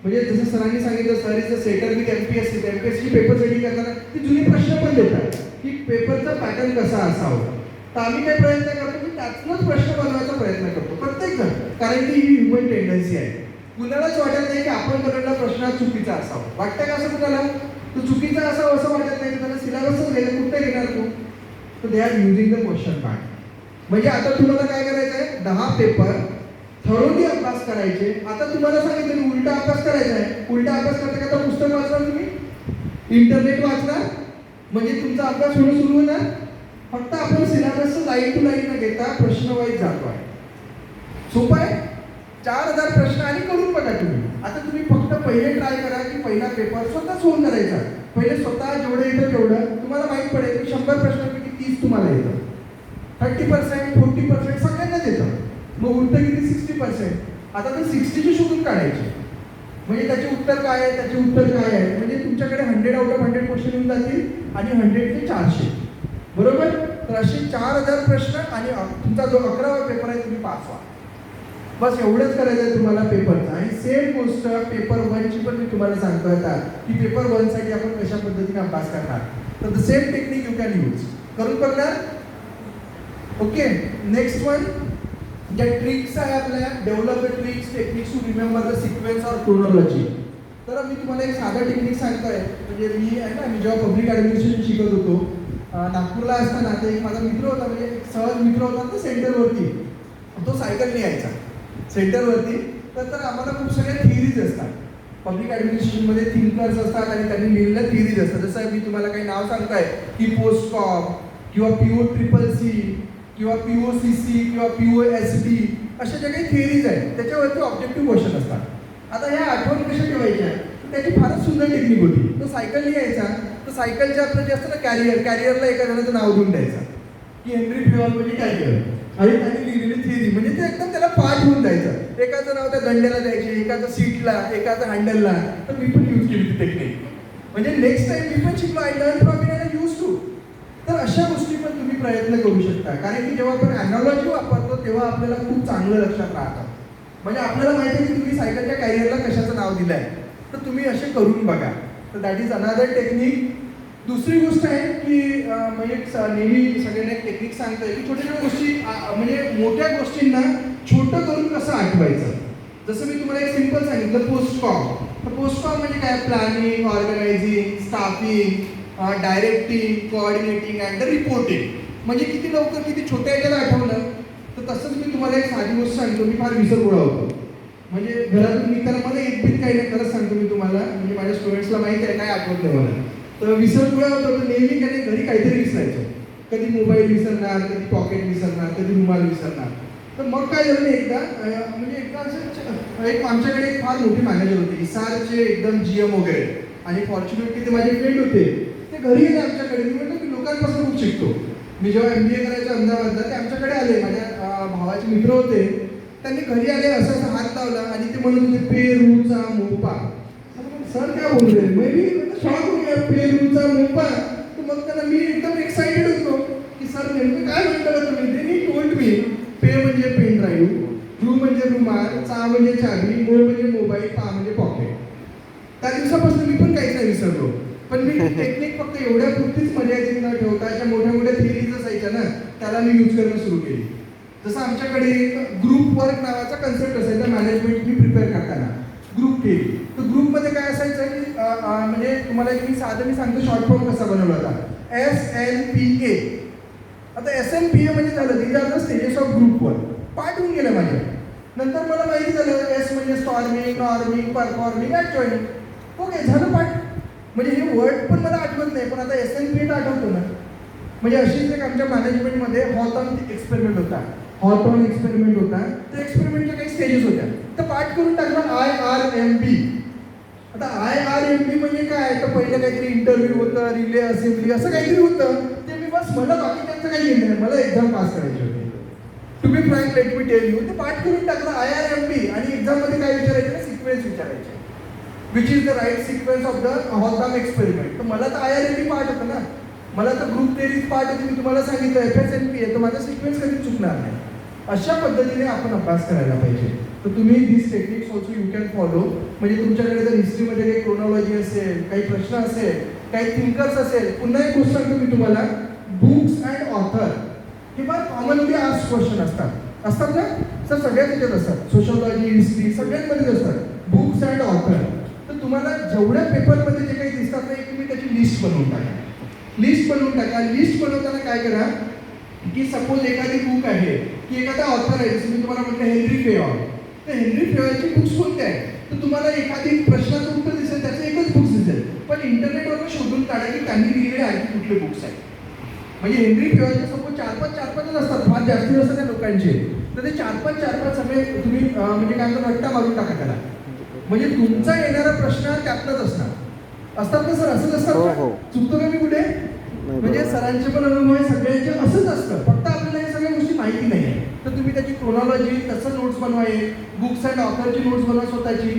म्हणजे जसं सरांनी सांगितलं, sir is the setter with MPSC paper setting करताना ती जुनी प्रश्न पण देतात की पेपरचा पॅटर्न कसा असावा. तर आम्ही काय प्रयत्न करतो की त्यातूनच प्रश्न बनवायचा प्रयत्न करतो प्रत्येक जण. कारण की ही ह्युमन टेंडन्सी आहे. कुणालाच वाटत नाही की आपण बनवलेला प्रश्न चुकीचा असावा. वाटतं का असं कुणाला? तो चुकीचा असावा असं वाटत नाही. त्याला सिलेबसच घ्यायला कुठे घेणार तू? तर they are using the question bank. म्हणजे आता तुम्हाला काय करायचं आहे, 10 पेपर थरोली अभ्यास करायचे. आता तुम्हाला सांगितलं मी उलटा अभ्यास करायचा आहे. उलटा अभ्यास करता करता पुस्तक वाचणार तुम्ही, इंटरनेट वाचणार, म्हणजे तुमचा अभ्यास होणं सुरू होणार. फक्त आपण सिलेबसचं लाईन टू लाईन न घेता प्रश्न वाईज जातो आहे. सोपं आहे. 4000 प्रश्न आणि करून बघा तुम्ही. आता तुम्ही फक्त पहिले ट्राय करा की पहिला पेपर स्वतः सोल्व करायचा. पहिले स्वतः जेवढं येतं तेवढं तुम्हाला माहीत पडेल की 100 प्रश्नांपैकी 30 तुम्हाला येतं, 30%, 40% सगळ्यांनाच येतं. मग उरतं किती, 60%. आता ते 60चे शोधून काढायचे. म्हणजे त्याचे उत्तर काय आहे, त्याचे उत्तर काय आहे. म्हणजे तुमच्याकडे 100 आउट ऑफ 100 क्वेश्चन येऊन जातील आणि 100 ते 400. बरोबर. तर असे 4000 प्रश्न आणि तुमचा जो 11वा पेपर आहे तुम्ही पास व्हा. बस एवढंच करायचं आहे तुम्हाला पेपरचं. आणि सेम गोष्ट पेपर 1ची पण मी तुम्हाला सांगतो आता की पेपर 1साठी आपण कशा पद्धतीने अभ्यास करणार. तर the same technique you can use. करून बघणार. ओके. नेक्स्ट वन, ज्या ट्रिक्स आहे आपल्या, develop the tricks techniques to remember the sequence or chronology. तर मी तुम्हाला एक साधं टेक्निक सांगतोय. म्हणजे मी आहे ना, मी जेव्हा पब्लिक ॲडमिनिस्ट्रेशन शिकत होतो नागपूरला असताना, तर एक माझा मित्र होता, म्हणजे एक सहज मित्र होता ना सेंटरवरती. तो सायकलने यायचा सेंटरवरती. तर आम्हाला खूप सगळ्या थिअरीज असतात पब्लिक ॲडमिनिस्ट्रेशनमध्ये. थिंकर्स असतात आणि त्यांनी लिहिलेल्या थिअरीज असतात. जसं मी तुम्हाला काही नाव सांगताय की पोस्टकॉम किंवा PO-CCC किंवा POCC किंवा POSD, अशा ज्या काही थिअरीज आहेत त्याच्यावरती ऑब्जेक्टिव्ह क्वेश्चन असतात. आता ह्या आठवण कशा ठेवायच्या, त्याची फारच सुंदर टेक्निक होती. तो सायकलने यायचा, तर सायकलचे आपलं जे असतं ना कॅरियरला एका जणाचं नाव देऊन द्यायचं की हेनरी फ्युअल म्हणजे कॅरियर, आणि त्यांनी लिहिलेली थिअरी. म्हणजे ते एकदम त्याला पाठ होऊन जायचं. एकाचं नाव त्या दंड्याला द्यायचे, एकाचं सीटला, एकाचं हँडलला. तर मी पण यूज केली ती टेक्निक. म्हणजे नेक्स्ट टाइम मी पण शिकलो, I learn from it and use too. तर अशा गोष्टी पण तुम्ही प्रयत्न करू शकता. कारण की जेव्हा आपण ॲनॉलॉजी वापरतो तेव्हा आपल्याला खूप चांगलं लक्षात राहतं. म्हणजे आपल्याला माहिती आहे की तुम्ही सायकलच्या कॅरियरला कशाचं नाव दिलं आहे, तर तुम्ही असे करून बघा. तर दॅट इज अनदर टेक्निक. दुसरी गोष्ट आहे की म्हणजे नेहमी सगळ्यांना एक टेक्निक सांगतोय की छोट्या छोट्या गोष्टी, म्हणजे मोठ्या गोष्टींना छोटं करून कसं आठवायचं. जसं मी तुम्हाला एक सिम्पल सांगितलं पोस्टकॉम. तर पोस्टकॉम म्हणजे काय, planning, organising, staffing, directing, coordinating and the reporting. म्हणजे किती लवकर किती छोट्या याच्यात आठवलं. तर तसंच मी तुम्हाला एक साधी गोष्ट सांगतो. मी फार विसरगोळा होतो. म्हणजे घरातून निघताना मला एक बिन काही नाही, खरंच सांगतो मी तुम्हाला. म्हणजे माझ्या स्टुडंट्सला माहिती आहे काय आठवत नाही मला. तर विसरगोळा होतो. तर नेहमी काही घरी काहीतरी विसरायचं. कधी मोबाईल विसरणार, कधी पॉकेट विसरणार, कधी रुमाल विसरणार. तर मग काय झालं एकदा, म्हणजे एकदा असं एक आमच्याकडे एक फार मोठे मॅनेजर होते, इसारचे एकदम GM वगैरे, आणि फॉर्च्युनेटली ते माझे फ्रेंड होते. ते घरी आले आमच्याकडे. मी म्हटलं की लोकांपासून खूप शिकतो. मी जेव्हा MBA करायच्या अहमदाबादला, ते आमच्याकडे आले. माझ्या भावाचे मित्र होते. त्यांनी घरी आले, असं हात लावला आणि ते म्हणत होते पेरूचा मोपा. सर काय बोलले, मी शॉक हो गया, पेरूचा मोपा. तर मग त्यांना मी एकदम एक्साइटेड होतो की सर नेमकं काय म्हणता तुम्ही. ते मी टोल्ड मी, पे म्हणजे पेन ड्राईव्ह, रू म्हणजे रुमाल, चा म्हणजे चावी, मो म्हणजे मोबाईल, पा म्हणजे पॉकेट. त्या दिवसापासून मी पण काहीच नाही विसरलो. पण मी टेक्निक फक्त एवढ्या पुरतीच मर्यादित न ठेवता ज्या मोठ्या मोठ्या थिअरीज असायच्या ना त्याला मी यूज करणं सुरू केली. जसं आमच्याकडे ग्रुप वर्क नावाचा कन्सेप्ट असायचा मॅनेजमेंट मी प्रिपेअर करताना, ग्रुप थिअरी. तर ग्रुपमध्ये काय असायचं की म्हणजे तुम्हाला एक मी सांगतो शॉर्ट फॉर्म कसा बनवला होता, SNPA. आता SNPA म्हणजे झालं these are the stages of group work. पाठ होऊन गेलं माझ्या. नंतर मला माहिती झालं S म्हणजे storming, norming, performing and joining. Okay, झालं पाठ. म्हणजे हे वर्ड पण मला आठवत नाही, पण आता SNPA आठवतो ना. म्हणजे अशीच एक आमच्या मॅनेजमेंटमध्ये हॉथॉर्न एक्सपेरिमेंट होता. त्या एक्सपेरिमेंटच्या काही स्टेजेस होत्या. तर पाठ करून टाकलं IRMB. आता IRMB म्हणजे काय, तर पहिलं काहीतरी इंटरव्ह्यू होतं, रिले असेंब्ली असं काहीतरी होतं. ते मी बस मला बाकी त्यांचं काही घेणं नाही, मला एक्झाम पास करायची होती. To be frank let me tell you, ते पाठ करून टाकलं IRMB. आणि एक्झाममध्ये काय विचारायचं ना, सिक्वेन्स विचारायचे, which is the right sequence of the Hawthorne experiment. तर मला तर IRMB पाठ होतं ना, मला तर ग्रुप थिअरीज पाठ होती. मी तुम्हाला सांगितलं FSNPA, तर माझा सिक्वेन्स कधीच चुकणार नाही. अशा पद्धतीने आपण अभ्यास करायला पाहिजे. तर तुम्ही this techniques also you can follow. म्हणजे तुमच्याकडे जर हिस्ट्रीमध्ये काही क्रोनॉलॉजी असेल, काही प्रश्न असेल, काही थिंकर्स असेल. पुन्हा एक गोष्ट सांगतो मी तुम्हाला, बुक्स अँड ऑथर हे फार कॉमनली आस्क्ड क्वेश्चन असतात ना सर, सगळ्याच याच्यात असतात. सोशलॉजी, हिस्ट्री सगळ्यांमध्येच असतात बुक्स अँड ऑथर. तर तुम्हाला जेवढ्या पेपरमध्ये जे काही दिसतात ना, एक तुम्ही त्याची लिस्ट बनवून टाका. लिस्ट बनवून टाका. लिस्ट बनवताना काय करा की सपोज एखादी बुक आहे की एखादा ऑथर आहे, जसं मी तुम्हाला म्हटलं हेनरी फेयॉल, तर हेनरी फेयॉलची बुक्स कोणत्या आहेत, तर तुम्हाला एखादी प्रश्नाचं उत्तर दिसेल, त्याचं एकच बुक्स दिसेल, पण इंटरनेटवरून शोधून काढा की त्यांनी लिहिलेले आहे कुठले बुक्स आहेत. म्हणजे हेनरी फेयॉलचे सपोज 4-5 असतात, फार जास्ती नसतात त्या लोकांचे, तर ते 4-5 सगळे तुम्ही म्हणजे काय म्हणतात रट्टा मारून टाका त्याला, म्हणजे तुमचा येणारा प्रश्न त्यातलाच असतात ना सर, असंच असतात. चुकतो का मी कुठे? म्हणजे सरांचे पण अनुभव आहे, सगळ्यांचे असंच असतं, फक्त आपल्याला हे सगळ्या गोष्टी माहिती नाही आहे. तर तुम्ही त्याची क्रोनॉलॉजी तसं नोट्स बनवाय, बुक्स अँड ऑथरची नोट्स बनवा स्वतःची.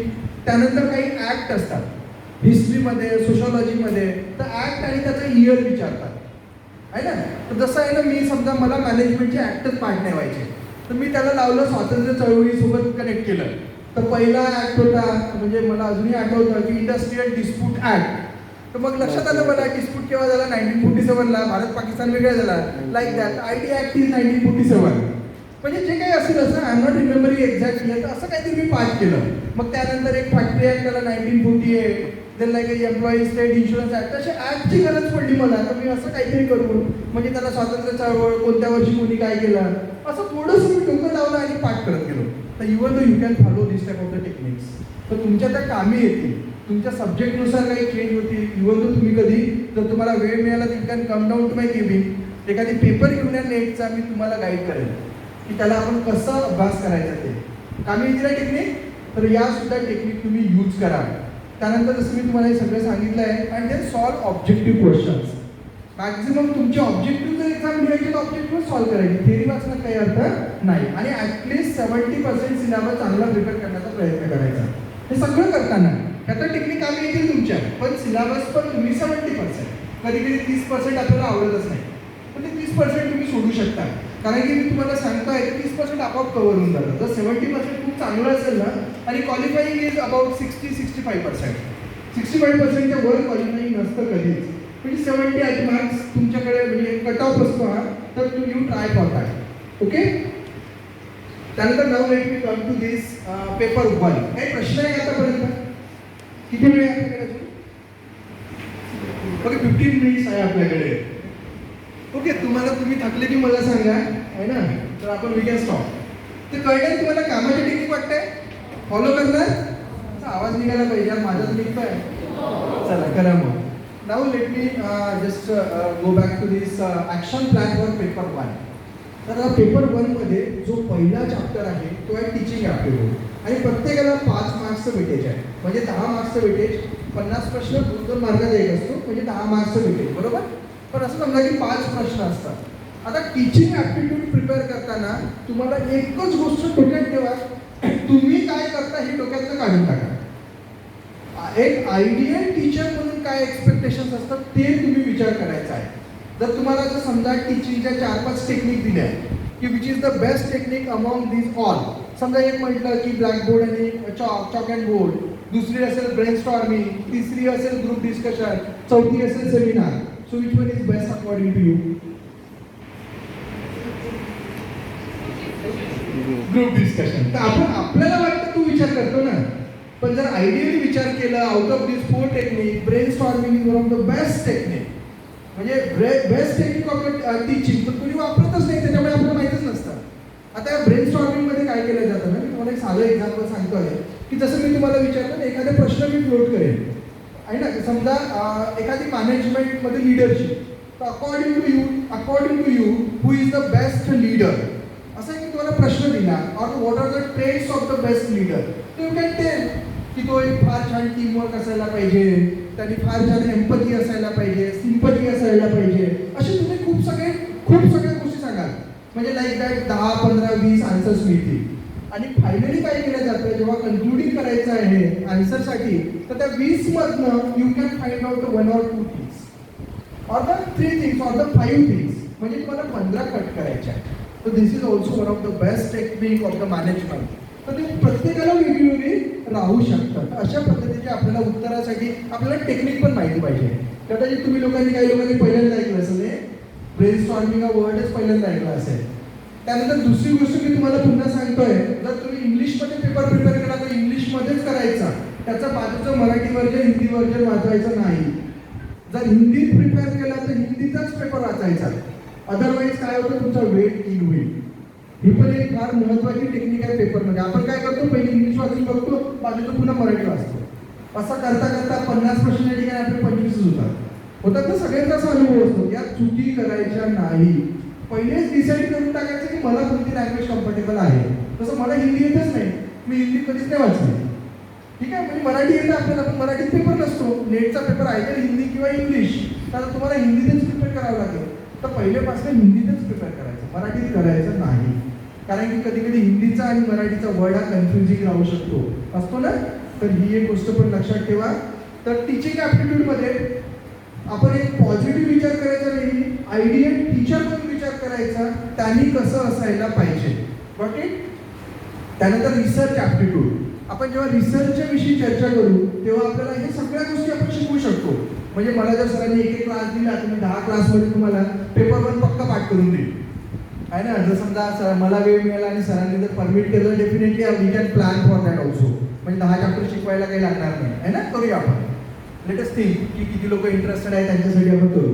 त्यानंतर काही ऍक्ट असतात हिस्ट्रीमध्ये, सोशॉलॉजीमध्ये, तर ऍक्ट आणि त्याचं इयर विचारतात आहे ना. तर जसं आहे ना, मी समजा मला मॅनेजमेंटचे ऍक्टच पाठ नाही व्हायचे, तर मी त्याला लावलं स्वातंत्र्य चळवळीसोबत कनेक्ट केलं. तर पहिला ऍक्ट होता, म्हणजे मला अजूनही आठवतं की इंडस्ट्रियल डिस्प्यूट ऍक्ट. तर मग लक्षात आलं मला डिस्प्यूट केव्हा झाला, 1947ला. भारत पाकिस्तान वेगळा झाला, like that. IT act is 1947. म्हणजे जे काही असेल असं, I am not remembering exactly, तर असं काहीतरी मी पाठ केलं. मग त्यानंतर एक फॅक्टरी ऍक्ट आला 1948, then like employee state insurance act. असे ऍक्टची गरज पडली मला, तर मी असं काहीतरी करू, म्हणजे त्याला स्वातंत्र्य चळवळ, कोणत्या वर्षी कोणी काय केलं, असं थोडंसं मी डोकं लावलं आणि पाठ करत गेलो. तर even though you can follow this type of the techniques, तर तुमच्या त्या कामी येतील, तुमच्या सब्जेक्टनुसार काही चेंज होतील. इवन दो तुम्ही कधी जर तुम्हाला वेळ मिळाला तर you can come down to my cabin, एखादी पेपर घेऊन या नेटचा, मी तुम्हाला गाईड करेन की त्याला आपण कसं अभ्यास करायचा ते. कामी येतील ना टेक्निक, तर या सुद्धा टेक्निक तुम्ही यूज करा. त्यानंतर जसं मी तुम्हाला हे सगळं सांगितलं आहे, and then solve objective questions. Maximum तुमचे ऑब्जेक्टिव्ह जर एक्झाम घ्यायचे तर ऑब्जेक्टिव्ह सॉल्व करायचे, थेरी वाचण्यात काही अर्थ नाही. आणि ॲटलिस्ट 70% सिलेबस चांगला प्रिपेअर करण्याचा प्रयत्न करायचा. हे सगळं करताना ह्याचा टेक्निक आम्ही येतील तुमच्या, पण सिलेबस पण तुम्ही 70%, कधी कधी 30% आपल्याला आवडतच नाही, पण ते 30% तुम्ही सोडू शकता. कारण की मी तुम्हाला सांगतोय 30% आपोआप कव्हर होऊन जातं. जर 70% खूप चांगलं असेल ना, आणि क्वालिफाईंग इज अबाउट 60-65%. 65%च्या वर क्वालिफाईंग नसतं कधीच. म्हणजे 70 मार्क्स तुमच्याकडे म्हणजे कट ऑफ असतो हा, तर to you try for that. Okay. त्यानंतर now let me come to this paper 1. काही प्रश्न आहे आतापर्यंत? किती वेळ आहे आपल्याकडे? ओके, 15 मिनिट्स आहे आपल्याकडे. ओके, तुम्ही थकले की मला सांगा, आहे ना, तर आपण वी कॅन स्टॉप. ते कळलं तुम्हाला कामाची टेक्निक वाटतंय, फॉलो करणार? आवाज निघायला पाहिजे, माझा तर निघतोय. चला करा मग. Now let me just go back to this action plan for paper 1. तर पेपर 1मध्ये जो पहिला चॅप्टर आहे तो आहे टीचिंग ॲप्टिट्यूड, आणि प्रत्येकाला 5 मार्क्सचं वेटेज आहे. म्हणजे 10 मार्क्सचं वेटेज, 50 प्रश्न 2-2 मार्काचा एक असतो, म्हणजे 10 मार्क्सचं वेटेज, बरोबर. पण असं समजा की 5 प्रश्न असतात. आता टीचिंग ॲप्टिट्यूड प्रिपेअर करताना तुम्हाला एकच गोष्ट डोक्यात ठेवा, तुम्ही काय करता हे डोक्यातनं काढून टाका. एक आयडियल टीचर म्हणून काय एक्सपेक्टेशन्स असतात ते तुम्ही विचार करायचा आहे. जर तुम्हाला जर समजा टीचिंगच्या 4-5 टेक्निक दिल्या की which is the best technique among these all, समजा एक म्हटलं की ब्लॅकबोर्ड आणि चॉक अँड बोर्ड, दुसरी असेल ब्रेनस्टॉर्मिंग, तिसरी असेल ग्रुप डिस्कशन, चौथी असेल seminar. So which one is best according to you? Group discussion. तर आपण आपल्याला वाटतं तू विचार करतो ना, पण जर आयडियली विचार केला, out of this 4 technique brainstorming is one of the best technique. म्हणजे बेस्ट टेक्निक ऑफ टीचिंग पण कोणी वापरतच नाही, त्याच्यामुळे आपल्याला माहितीच नसतं. आता या ब्रेनस्टॉर्मिंगमध्ये काय केलं जातं ना, मी तुम्हाला एक साधं एक्झाम्पल सांगतो आहे की जसं मी तुम्हाला विचारलं ना, एखादा प्रश्न मी फ्लोट करेन आहे ना, समजा एखादी मॅनेजमेंटमध्ये लिडरशिप, तर according to you who is the best leader, असं की तुम्हाला प्रश्न दिला, और what are the traits of the best leader, तर यू कॅन टेल की तो एक फार छान टीमवर्क असायला पाहिजे, त्यांनी फार छान एम्पथी असायला पाहिजे, सिंपथी असायला पाहिजे, असे तुम्ही खूप सगळ्या गोष्टी सांगाल. म्हणजे लाईक दॅट 10, 15, 20 आन्सर्स मिळतील. आणि फायनली काय केलं जातं, जेव्हा कन्क्लुडिंग करायचं आहे आन्सरसाठी, तर त्या 20 मधनं you can find out 1 or 2 things, or the 3 things, or the 5 things, म्हणजे तुम्हाला 15 कट करायच्या. तर this is also one of the best technique of the management. तर ते प्रत्येकाला वेगवेगळी राहू शकतात. अशा पद्धतीचे आपल्याला उत्तरासाठी आपल्याला टेक्निक पण माहिती पाहिजे. कदाचित तुम्ही काही लोकांनी पहिल्यांदा ऐकलं असेल, ब्रेनस्टॉर्मिंग हा वर्डच पहिल्यांदा ऐकला असेल. त्यानंतर दुसरी गोष्ट मी तुम्हाला पुन्हा सांगतोय, जर तुम्ही इंग्लिशमध्ये पेपर प्रिपेअर केला तर इंग्लिशमध्येच करायचा, त्याचा बाजूचं मराठी वर्जन, हिंदी वर्जन वाचवायचं नाही. जर हिंदीत प्रिपेअर केला तर हिंदीचाच पेपर वाचायचा, अदरवाईज काय होतं, तुमचा वेळ किल होईल. ही पण एक फार महत्वाची टेक्निक आहे पेपरमध्ये. आपण काय करतो, पहिले इंग्लिश वाचून बघतो, बाजूला पुन्हा मराठी वाचतो. असं करता करता 50 प्रश्न ठिकाणी आपले 25 होतात ना. सगळ्यांचाच अनुभव असतो. या चुकी करायच्या नाही. पहिलेच डिसाईड करून टाकायचं की मला कोणती लँग्वेज कम्फर्टेबल आहे. तसं मला हिंदी येतच नाही, मी हिंदी कधीच नाही वाचली. ठीक आहे, म्हणजे मराठी येतं आपल्याला, पण मराठीत पेपर नसतो. नेटचा पेपर आहे तर हिंदी किंवा इंग्लिश, तर तुम्हाला हिंदीतच प्रिपेअर करावं लागेल. तर पहिलेपासून हिंदीतच प्रिपेअर करायचं, मराठीत करायचं नाही. कारण की कधी कधी हिंदीचा आणि मराठीचा वर्ड हा कन्फ्युजिंग राहू असतो ना. तर ही एक गोष्ट पण लक्षात ठेवा. तर टीचिंग ॲप्टिट्यूडमध्ये आपण एक पॉझिटिव्ह विचार करायचा नाही, आयडियल टीचर म्हणून विचार करायचा, त्यांनी कसं असायला पाहिजे. ओके. त्यानंतर रिसर्च ॲप्टिट्यूड. आपण जेव्हा रिसर्चच्या विषयी चर्चा करू तेव्हा आपल्याला हे सगळ्या गोष्टी आपण शिकू शकतो. म्हणजे मला जर सरांनी एक क्लास दिला तर मी 10 क्लासमध्ये तुम्हाला पेपर 1 पक्का पाठ करून देईल, आहे ना. जर समजा मला वेळ मिळाला आणि सरांनी जर परमिट केलं, definitely we can plan for that also. म्हणजे 10 चॅप्टर शिकवायला काही लागणार नाही, आहे ना. करूया आपण. लेटेस्ट थिंग की किती लोक इंटरेस्टेड आहे त्यांच्यासाठी आपण करू.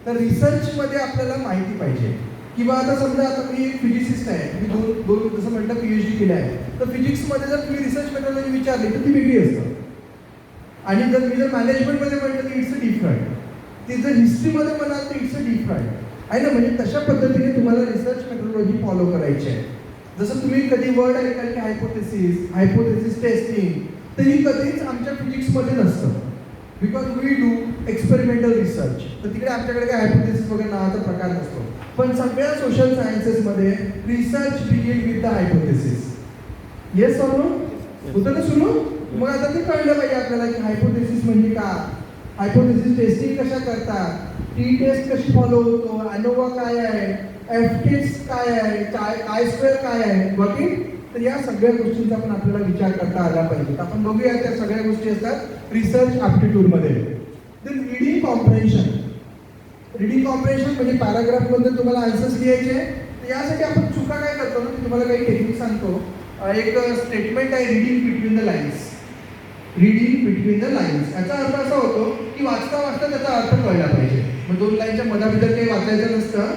तर रिसर्चमध्ये आपल्याला माहिती पाहिजे. किंवा आता समजा आता मी एक फिजिसिस्ट आहे, मी दोन जसं म्हटलं PhD केलं आहे, तर फिजिक्समध्ये जर तुम्ही रिसर्च मेथोडॉलॉजी विचारली तर ती वेगळी असतं. आणि जर मी जर मॅनेजमेंटमध्ये म्हटलं तर इट्स अ डिफरंट. ते जर हिस्ट्रीमध्ये म्हणाल तर इट्स अ डिफरंट, आहे ना. म्हणजे तशा पद्धतीने तुम्हाला रिसर्च मेथोडॉलॉजी फॉलो करायची आहे. जसं तुम्ही कधी वर्ड ऐकाल की हायपोथेसिस टेस्टिंग, तर ही कधीच आमच्या फिजिक्समध्ये नसतं. Because we do experimental research. तर तिकडे आमच्याकडे काय हायपोथेसिस वगैरे नावाचा प्रकार नसतो. पण सगळ्या सोशल सायन्सेसमध्ये research begin with the hypothesis. Yes or no? होतं ना सुरू? मग आता ते कळलं पाहिजे आपल्याला की हायपोथेसिस म्हणजे का, हायपोथेसिस टेस्टिंग कशा करतात, टी टेस्ट कशी फॉलो होतो, अनोवा काय आहे, एफ टेस्ट काय आहे, काय स्क्वेअर काय आहे. बाकी तर या सगळ्या गोष्टींचा पण आपल्याला विचार करता आला पाहिजे. आपण बघूया त्या सगळ्या गोष्टी असतात रिसर्च ॲप्टिट्यूडमध्ये. Then reading comprehension. Reading comprehension म्हणजे पॅराग्राफमध्ये तुम्हाला आन्सर्स लिहायचे. तर यासाठी आपण चुका काय करतो ना, मी तुम्हाला काही टेक्निक सांगतो. एक स्टेटमेंट आहे reading between the lines. Reading between the lines याचा अर्थ असा होतो की वाचता वाचता त्याचा अर्थ कळला पाहिजे. मग 2 लाईनच्या मधाभितर काही वाचायचं नसतं.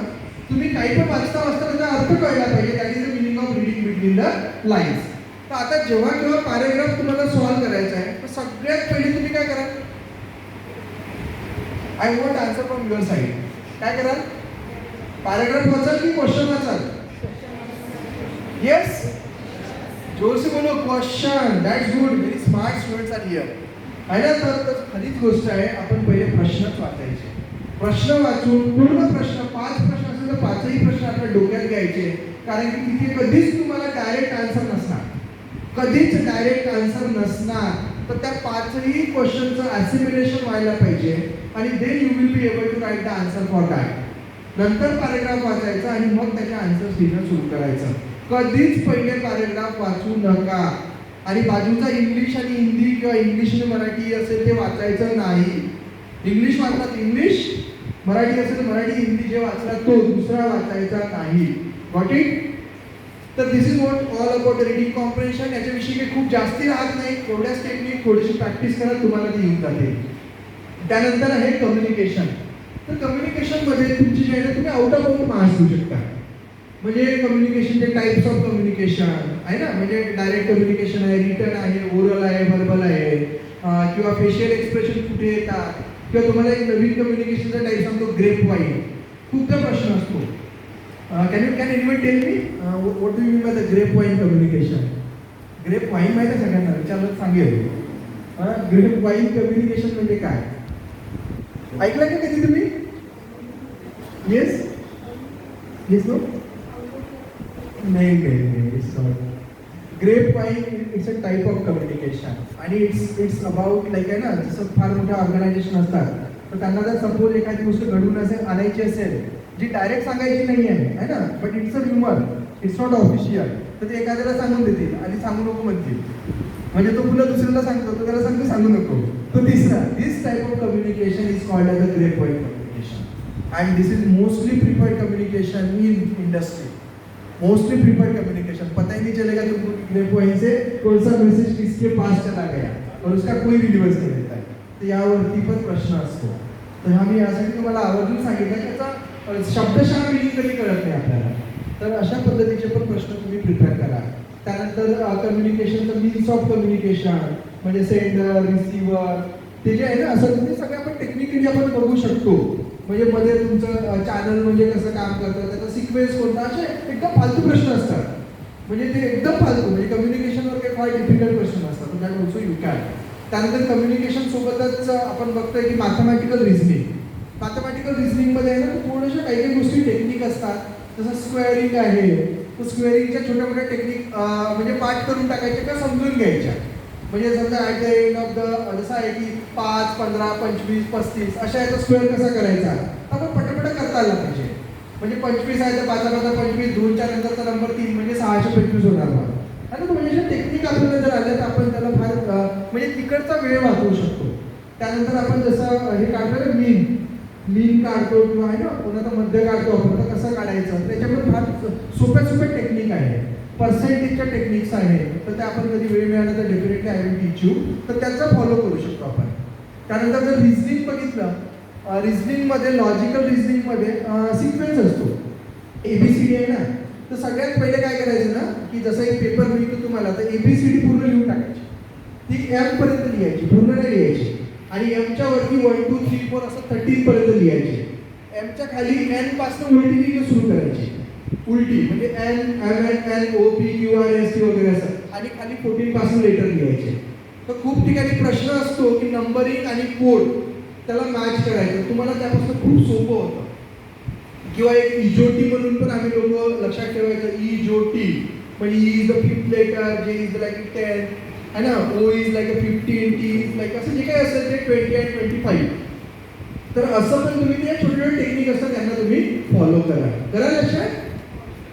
तुम्ही काही पण वाचता वाचता त्याचा अर्थ कळला पाहिजे. That is the meaning of reading between the lines. तर आता जेव्हा पॅराग्राफ तुम्हाला सॉल्व्ह करायचा आहे तर सगळ्यात पहिले तुम्ही काय कराल, I want answer from your side. काय कराल, पॅराग्राफ वाचाल की क्वेश्चन वाचाल? येस, जोर से बोलो, question. That's good, very smart students are here. आहे ना. तर खरीच गोष्ट आहे, आपण पहिले प्रश्नच वाचायचे. प्रश्न वाचून पूर्ण प्रश्न, 5 प्रश्न असेल तर 5ही प्रश्न आपल्या डोक्यात घ्यायचे. कारण की तिथे कधीच तुम्हाला डायरेक्ट आन्सर नसणार, कधीच डायरेक्ट आन्सर नसणार. तर त्या 5ही क्वेश्चनचं ॲसिमिलेशन व्हायला पाहिजे आणि then you will be able to write the answer for that. नंतर पॅरेग्राफ वाचायचा आणि मग त्याचे आन्सर्स लिहिणं सुरू करायचं. कधीच पहिले पॅरेग्राफ वाचू नका. आणि बाजूचा इंग्लिश आणि हिंदी किंवा इंग्लिश आणि मराठी असेल ते वाचायचं नाही. इंग्लिश वाचलात इंग्लिश, मराठी असेल तर मराठी, हिंदी जे वाचला तो दुसरा वाचायचा नाही. Got it? तर this is what all about reading comprehension. याच्याविषयी काही खूप जास्ती राहत नाही. थोड्याच टेक्निक, थोडीशी प्रॅक्टिस करा, तुम्हाला ती येऊन जाते. त्यानंतर आहे कम्युनिकेशन. तर कम्युनिकेशनमध्ये तुमची जे आहे ना, तुम्ही आउट ऑफ आउट मार्क्स देऊ शकता. म्हणजे कम्युनिकेशनचे टाइप्स ऑफ कम्युनिकेशन आहे ना. म्हणजे डायरेक्ट कम्युनिकेशन आहे, रिटन आहे, ओरल आहे, व्हर्बल आहे, किंवा फेशियल एक्सप्रेशन कुठे येतात, किंवा तुम्हाला एक नवीन कम्युनिकेशनचा टाईप सांगतो, ग्रेप वाईन. खूपदा प्रश्न असतो, can anyone tell me what do you mean by the grape wine communication? Grape wine माहिती आहे सगळ्यांना, विचारलं सांगेल. ग्रेप वाईन कम्युनिकेशन म्हणजे काय, ऐकलं का कधी तुम्ही? Yes yes no? नाही, it's not. Grapevine it's a type of communication आणि इट्स अबाउट लाईक आहे ना, जसं फार मोठ्या ऑर्गनायझेशन असतात तर त्यांना जर सपोज एखादी गोष्ट घडून असेल आणायची असेल जी डायरेक्ट सांगायची नाही आहे ना, but it's a humour, it's not official, तर ते एखाद्याला सांगून देतील आणि सांगू नको म्हणतील. म्हणजे तो पुन्हा दुसऱ्याला सांगतो, तो त्याला सांगतो सांगू नको. तो तिसरा, this type of communication is called as a grep wine communication and this is mostly preferred communication in industry. Mostly preferred communication. पता ही नहीं चलेगा तुमको ग्रेप वाइन से कौन सा मैसेज किसके पास चला गया और उसका कोई रिलीवेंस नहीं रहता है. तर यावरती पण प्रश्न असतो. तर हा मी यासाठी तुम्हाला आवर्जून सांगितलं की त्याचा शब्दशः मिनिंग कधी कळत नाही आपल्याला. तर अशा पद्धतीचे पण प्रश्न तुम्ही प्रिपेअर करा. त्यानंतर कम्युनिकेशनचं मीन्स ऑफ कम्युनिकेशन म्हणजे सेंडर रिसिव्हर ते जे आहे ना, असं तुम्ही सगळं आपण टेक्निकली आपण बघू शकतो. म्हणजे मध्ये तुमचं चॅनल म्हणजे कसं काम करतं, त्याचा सिक्वेन्स कोणता, असे एकदम फालतू प्रश्न असतात. म्हणजे ते एकदम फालतू, म्हणजे कम्युनिकेशनवर काही फार डिफिकल्ट प्रश्न असतात. That also you can. त्यानंतर कम्युनिकेशन सोबतच आपण बघतोय की मॅथमॅटिकल रिझनिंग. मॅथमॅटिकल रिझनिंगमध्ये आहे ना, थोड्याशा काही काही गोष्टी टेक्निक असतात. जसं स्क्वेअरिंग आहे, तर स्क्वेअरिंगच्या छोट्या मोठ्या टेक्निक म्हणजे पाठ करून टाकायच्या का समजून घ्यायच्या. म्हणजे समजा at the end of the जसं आहे की 5, 15, 25, 35 अशा याचा स्क्वेअर कसा करायचा, आपण पटापट करता आला पाहिजे. म्हणजे 25 आहे तर 5 25, 2च्या नंतरचा नंबर 3 म्हणजे 625 होणार मग. आणि म्हणजे अशा टेक्निक आपल्याला जर आल्या तर आपण त्याला फार म्हणजे तिकडचा वेळ वाचवू शकतो. त्यानंतर आपण जसं हे काढतो मीन काढतो किंवा आहे ना कोणाचा मध्य काढतो आपण, तर कसं काढायचं त्याच्यामध्ये फार सोप्या टेक्निक आहे. पर्सेंटेजच्या टेक्निक्स आहेत, तर त्या आपण कधी वेळ मिळाला तर definitely I will teach you, तर त्याचा फॉलो करू शकतो आपण. त्यानंतर जर रिझनिंग बघितलं, रिझनिंगमध्ये लॉजिकल रिझनिंगमध्ये सिक्वेन्स असतो. ABCD आहे ना, तर सगळ्यात पहिले काय करायचं ना, की जसं एक पेपर मिळतो तुम्हाला, तर ABCD पूर्ण लिहून टाकायची. ती M पर्यंत लिहायची, पूर्ण नाही लिहायची. आणि एमच्या वरती 1, 2, 3, 4 असं 13 पर्यंत लिहायचे. एमच्या खाली N पासून उलटी लिहिणं सुरू करायची. उलटी म्हणजे NMNOPQRST वगैरे असं, आणि खाली 14 पासून लेटर लिहायचे. तर खूप ठिकाणी प्रश्न असतो की नंबरिंग आणि कोड त्याला मॅच करायचं. तुम्हाला त्यापासून खूप सोपं होतं. किंवा एक इजोटी म्हणून पण आम्ही लोक लक्षात ठेवायचं. इजोटी म्हणजे E is the 5th letter, J is the like 10 है ना, O is like 15, T is like असं जे काही असेल ते 20 and 25. तर असं पण तुम्ही ते छोटे छोटे टेक्निक असतात त्यांना तुम्ही फॉलो करा लक्षात.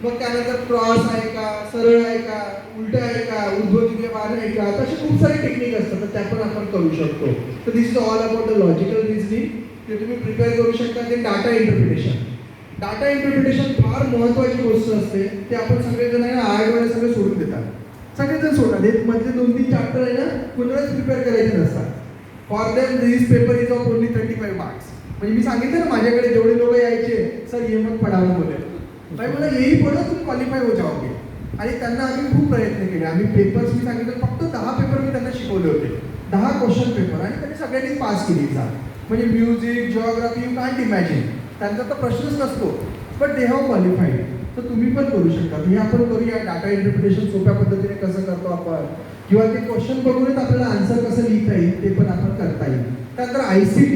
मग त्यानंतर क्रॉस आहे का, सरळ आहे का, उलट आहे का, ऊर्ध्वदिगीय बाण आहे का, तसे खूप सारे टेक्निक असतात, तर त्या पण आपण करू शकतो. तर this is all about the logical reasoning. ते तुम्ही प्रिपेअर करू शकता. ते डाटा इंटरप्रिटेशन. डाटा इंटरप्रिटेशन फार महत्त्वाची गोष्ट असते. ते आपण सगळेजण आहे ना आर्टमध्ये सगळे सोडून देतात. सगळेजण सोडतात. हे मधले 2-3 चॅप्टर आहे ना कुणालाच प्रिपेअर करायचे नसतात. For them this paper is of only 35 marks. म्हणजे मी सांगितलं ना, माझ्याकडे जेवढे लोक यायचे, सर ये मग पडावं बोले, भाई मला येई पडत तुम्ही क्वालिफाय हो जाओगे. आणि त्यांना आम्ही खूप प्रयत्न केले. आम्ही पेपर्स, मी सांगितलं फक्त 10 पेपर मी त्यांना शिकवले होते. 10 क्वेश्चन पेपर, आणि त्यांनी सगळ्यांनी पास केली एक्झाम. म्हणजे music, geography, you can't imagine. त्यांचा तर प्रश्नच नसतो, बट दे हॅव क्वालिफाईड. तर तुम्ही पण करू शकता. हे आपण करूया. डाटा इंटरप्रिटेशन सोप्या पद्धतीने कसं करतो आपण, किंवा ते क्वेश्चन बघूनच आपल्याला आन्सर कसं लिहिता येईल ते पण आपण करता येईल. त्यानंतर ICT,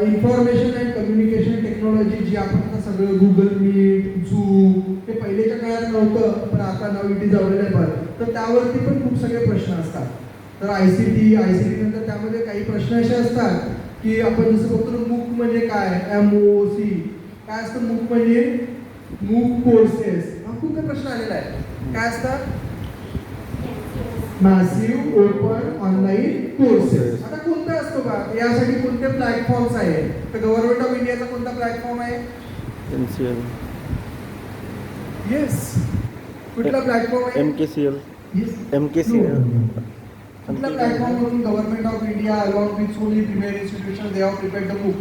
information and communication technology, जी आपण आता सगळं गुगल मीट, झूम, ते पहिलेच्या काळात नव्हतं, पण आता नाव इट इज अवेलेबल. तर त्यावरती पण खूप सगळे प्रश्न असतात. तर ICT नंतर त्यामध्ये काही प्रश्न असे असतात की आपण जसं बघतो मूक म्हणजे काय, MOOC काय असतं. मूक म्हणजे मूक कोर्सेस. हा खूप काही प्रश्न आलेला आहे. काय असतात, मॅसिव्ह ओपन ऑनलाईन कोर्सेस. आता कोणता असतो का, यासाठी कोणते प्लॅटफॉर्म्स आहेत. तर गव्हर्नमेंट ऑफ इंडियाचा कोणता प्लॅटफॉर्म आहे, MCL. येस. कुठला प्लॅटफॉर्म आहे, MKCL. कुठला प्लॅटफॉर्म म्हणून government of India along with so many premier institution they have prepared the book.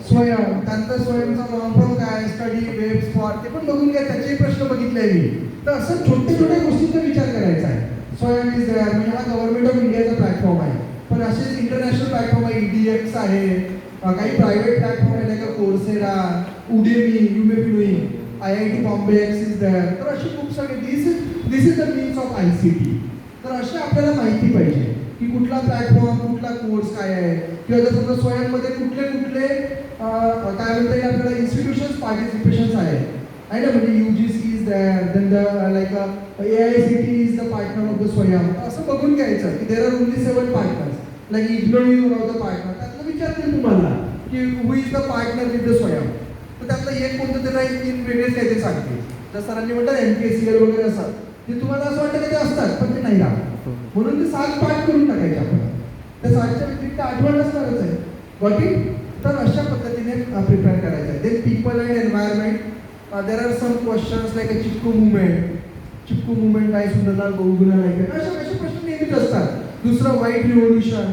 Swayam त्यांचं स्वयंचा नॉनफॉर्म काय, स्टडी वेब स्पॉट, ते पण बघून घ्या. त्याचे प्रश्न बघितले मी. तर असं छोट्या गोष्टींचा विचार करायचा आहे. स्वयं इज देअर, म्हणजे हा गव्हर्नमेंट ऑफ इंडियाचा प्लॅटफॉर्म आहे. पण असेच इंटरनॅशनल प्लॅटफॉर्म आहे. EDX आहे, काही प्रायव्हेट प्लॅटफॉर्म आहे का, Coursera, Udemy, UMFLUING, IIT Bombay is there. तर असे खूप सगळे this is the means of ICT. तर असे आपल्याला माहिती पाहिजे की कुठला प्लॅटफॉर्म, कुठला कोर्स काय आहे, किंवा जर समजा स्वयंमध्ये कुठले काय म्हणता येईल आपल्याला इन्स्टिट्यूशन्स पार्टिसिपेशन्स आहे ना. म्हणजे UGC is there, then the like AICT is the partner of the Swayam. असं बघून घ्यायचं की there are only 7 partners. Like IGNOU is one of the partner. त्यातलं विचारतील तुम्हाला की who is the partner with the Swayam. तर त्यातलं एक कोणतं तरी 3 वेगळेच काय ते सांगतील. जर सरांनी म्हटलं MKCL वगैरे असं, ते तुम्हाला असं वाटतं की ते असतात, पण ते नाही राहत. म्हणून ते 7 पाठ करून टाकायचे आपण. त्या 7च्या व्यतिरिक्त आठवण नसणारच आहे. Got it. तर अशा पद्धतीने प्रिपेअर करायचं आहे. Then people and environment, there are some questions like a Chipko movement काय, सुंदरलाल बहुगुणा लाईक, असे प्रश्न नेहमीच असतात. दुसरं white revolution,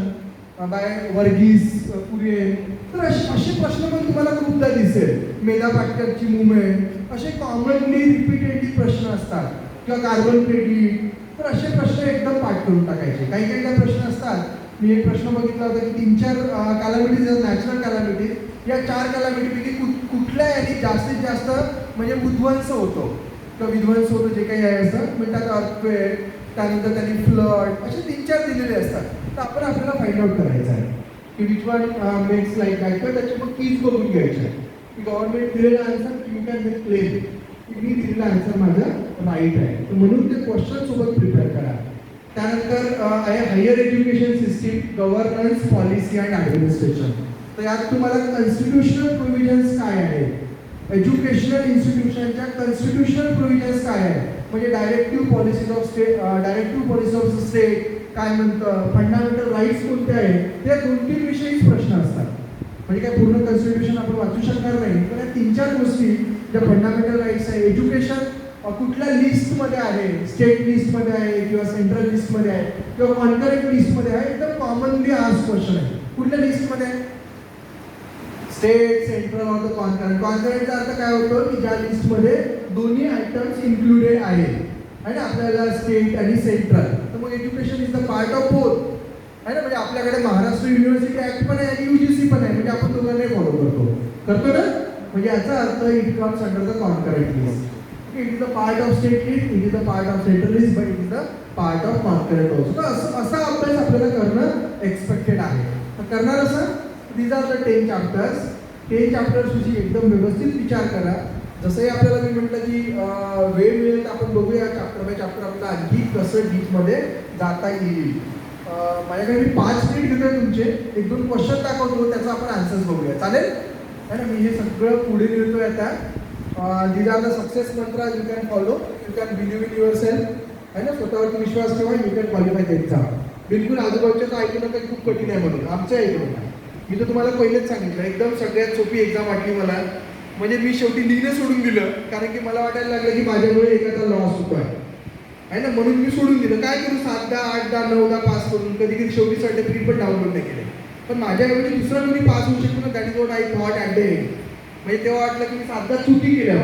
by Verghese Kurien. तर असे प्रश्न पण तुम्हाला खूपदा दिसेल. मेधा पाटकरची मुवमेंट, असे कॉमनली रिपीटेडली प्रश्न असतात किंवा कार्बन क्रेडिट. तर असे प्रश्न एकदम पाठ करून टाकायचे. काही काही प्रश्न असतात. मी एक प्रश्न बघितला होता की 3-4 कॅलॅमिटीज, नॅचरल कॅलॅमिटीज, या 4 कॅलॅमिटीपैकी कुठल्या याने जास्तीत जास्त म्हणजे उध्वंस होतो किंवा विध्वंस होतो, जे काही आहे असं म्हणतात. अर्थक्वेक, त्यानंतर त्यांनी फ्लड, असे 3-4 दिलेले असतात. तर आपण आपल्याला फाइंड आउट करायचं आहे की which one makes like that. तर त्याचे मग कीज बघून घ्यायचे की गव्हर्नमेंट दिलेला आन्सर यू कॅन क्लेम की मी दिलेला आन्सर माझा राईट आहे. तर म्हणून ते क्वेश्चन सोबत प्रिपेअर करा. त्यानंतर आहे higher education system, governance, policy and administration. तर यात तुम्हाला कॉन्स्टिट्युशनल प्रोव्हिजन्स काय आहे, एज्युकेशनल इन्स्टिट्यूशनच्या कॉन्स्टिट्युशनल प्रोव्हिजन्स काय आहे, म्हणजे directive policies of state, directive policy of state काय म्हणतं, फंडामेंटल राईट्स कोणते आहेत, ते 2-3 विषयीच प्रश्न असतात. म्हणजे काय पूर्ण कॉन्स्टिट्यूशन आपण वाचू शकणार नाही, पण या 3-4 गोष्टी ज्या फंडामेंटल राईट्स आहे, एज्युकेशन कुठल्या लिस्टमध्ये आहे, स्टेट लिस्टमध्ये आहे किंवा सेंट्रल लिस्टमध्ये आहे किंवा कॉन्करंट लिस्टमध्ये आहे, एकदम कॉमनली आज क्वेश्चन आहे. कुठल्या लिस्टमध्ये आहे, state, central or the concurrent. कॉन्करंटचा अर्थ काय होतो की ज्या लिस्टमध्ये दोन्ही आयटम्स इन्क्लुडेड आहेत आणि आपल्याला स्टेट आणि सेंट्रल. तर मग education is the part of both आहे ना. म्हणजे आपल्याकडे महाराष्ट्र युनिव्हर्सिटी ऍक्ट पण आहे आणि UGC पण आहे, म्हणजे आपण दोघांनाही फॉलो करतो ना. म्हणजे याचा earth it comes under the concurrent list. It is the part of state list, it is the part of central list, but it is the part of concurrent also. तर असा अभ्यास आपल्याला करणं एक्सपेक्टेड आहे. तर करणार असं, these are the 10 chapters. 10 chapters विषयी एकदम व्यवस्थित विचार करा. जसंही आपल्याला मी म्हटलं की वेळ मिळेल तर आपण बघूया चॅप्टर बाय चॅप्टर आपल्याला आणखी कसं डीपमध्ये जाता येईल. माझ्याकडे मी 5 मिनिट घेतोय तुमचे, 1-2 क्वेश्चन दाखवतो, त्याचा आपण आन्सर्स बघूया, चालेल आहे ना. मी हे सगळं पुढे लिहितोय आता. दीज आर द सक्सेस मंत्र you can follow. You can believe in your self आहे ना, स्वतःवरती विश्वास ठेवा. You can qualify the exam. बिलकुल आजूबाजूचं ऐकू नका खूप कठीण आहे म्हणून, आमचं ऐकू नका. मी तर तुम्हाला पहिलेच सांगितलं, एकदम सगळ्यात सोपी एक्झाम वाटली मला. म्हणजे मी शेवटी लिहिणं सोडून दिलं, कारण की मला वाटायला लागलं की माझ्यामुळे एखादा लॉस होतो आहे ना, म्हणून मी सोडून दिलं. काय करू, 7-10, 8-10, 9-10 पास करून कधी कधी शेवटी सर्टिफिकेट पण डाउनलोड नाही केले. पण माझ्याऐवजी दुसरं कोणी पास होऊ शकतो ना, that is what I thought at the end. म्हणजे तेव्हा वाटलं की मी 7-10 चुकी केल्या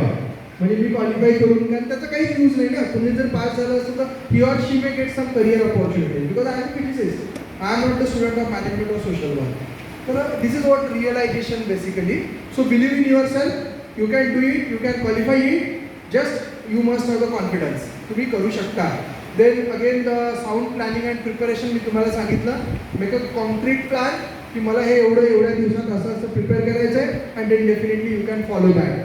म्हणजे मी क्वालिफाय करून, कारण त्याचा काहीच यूज नाही ना. तुम्ही जर पास झालं असेल तर he or she may get some career opportunity, because I am physicist, I am not the student of management or social work. तर this is what realization basically. So believe in your self, you can do it, you can qualify it, just you must have the confidence. तुम्ही करू शकता. Then again the sound planning and preparation मी तुम्हाला सांगितलं. Make a concrete plan की मला हे एवढ्या दिवसात असं प्रिपेअर करायचं आहे, and then definitely you can follow that.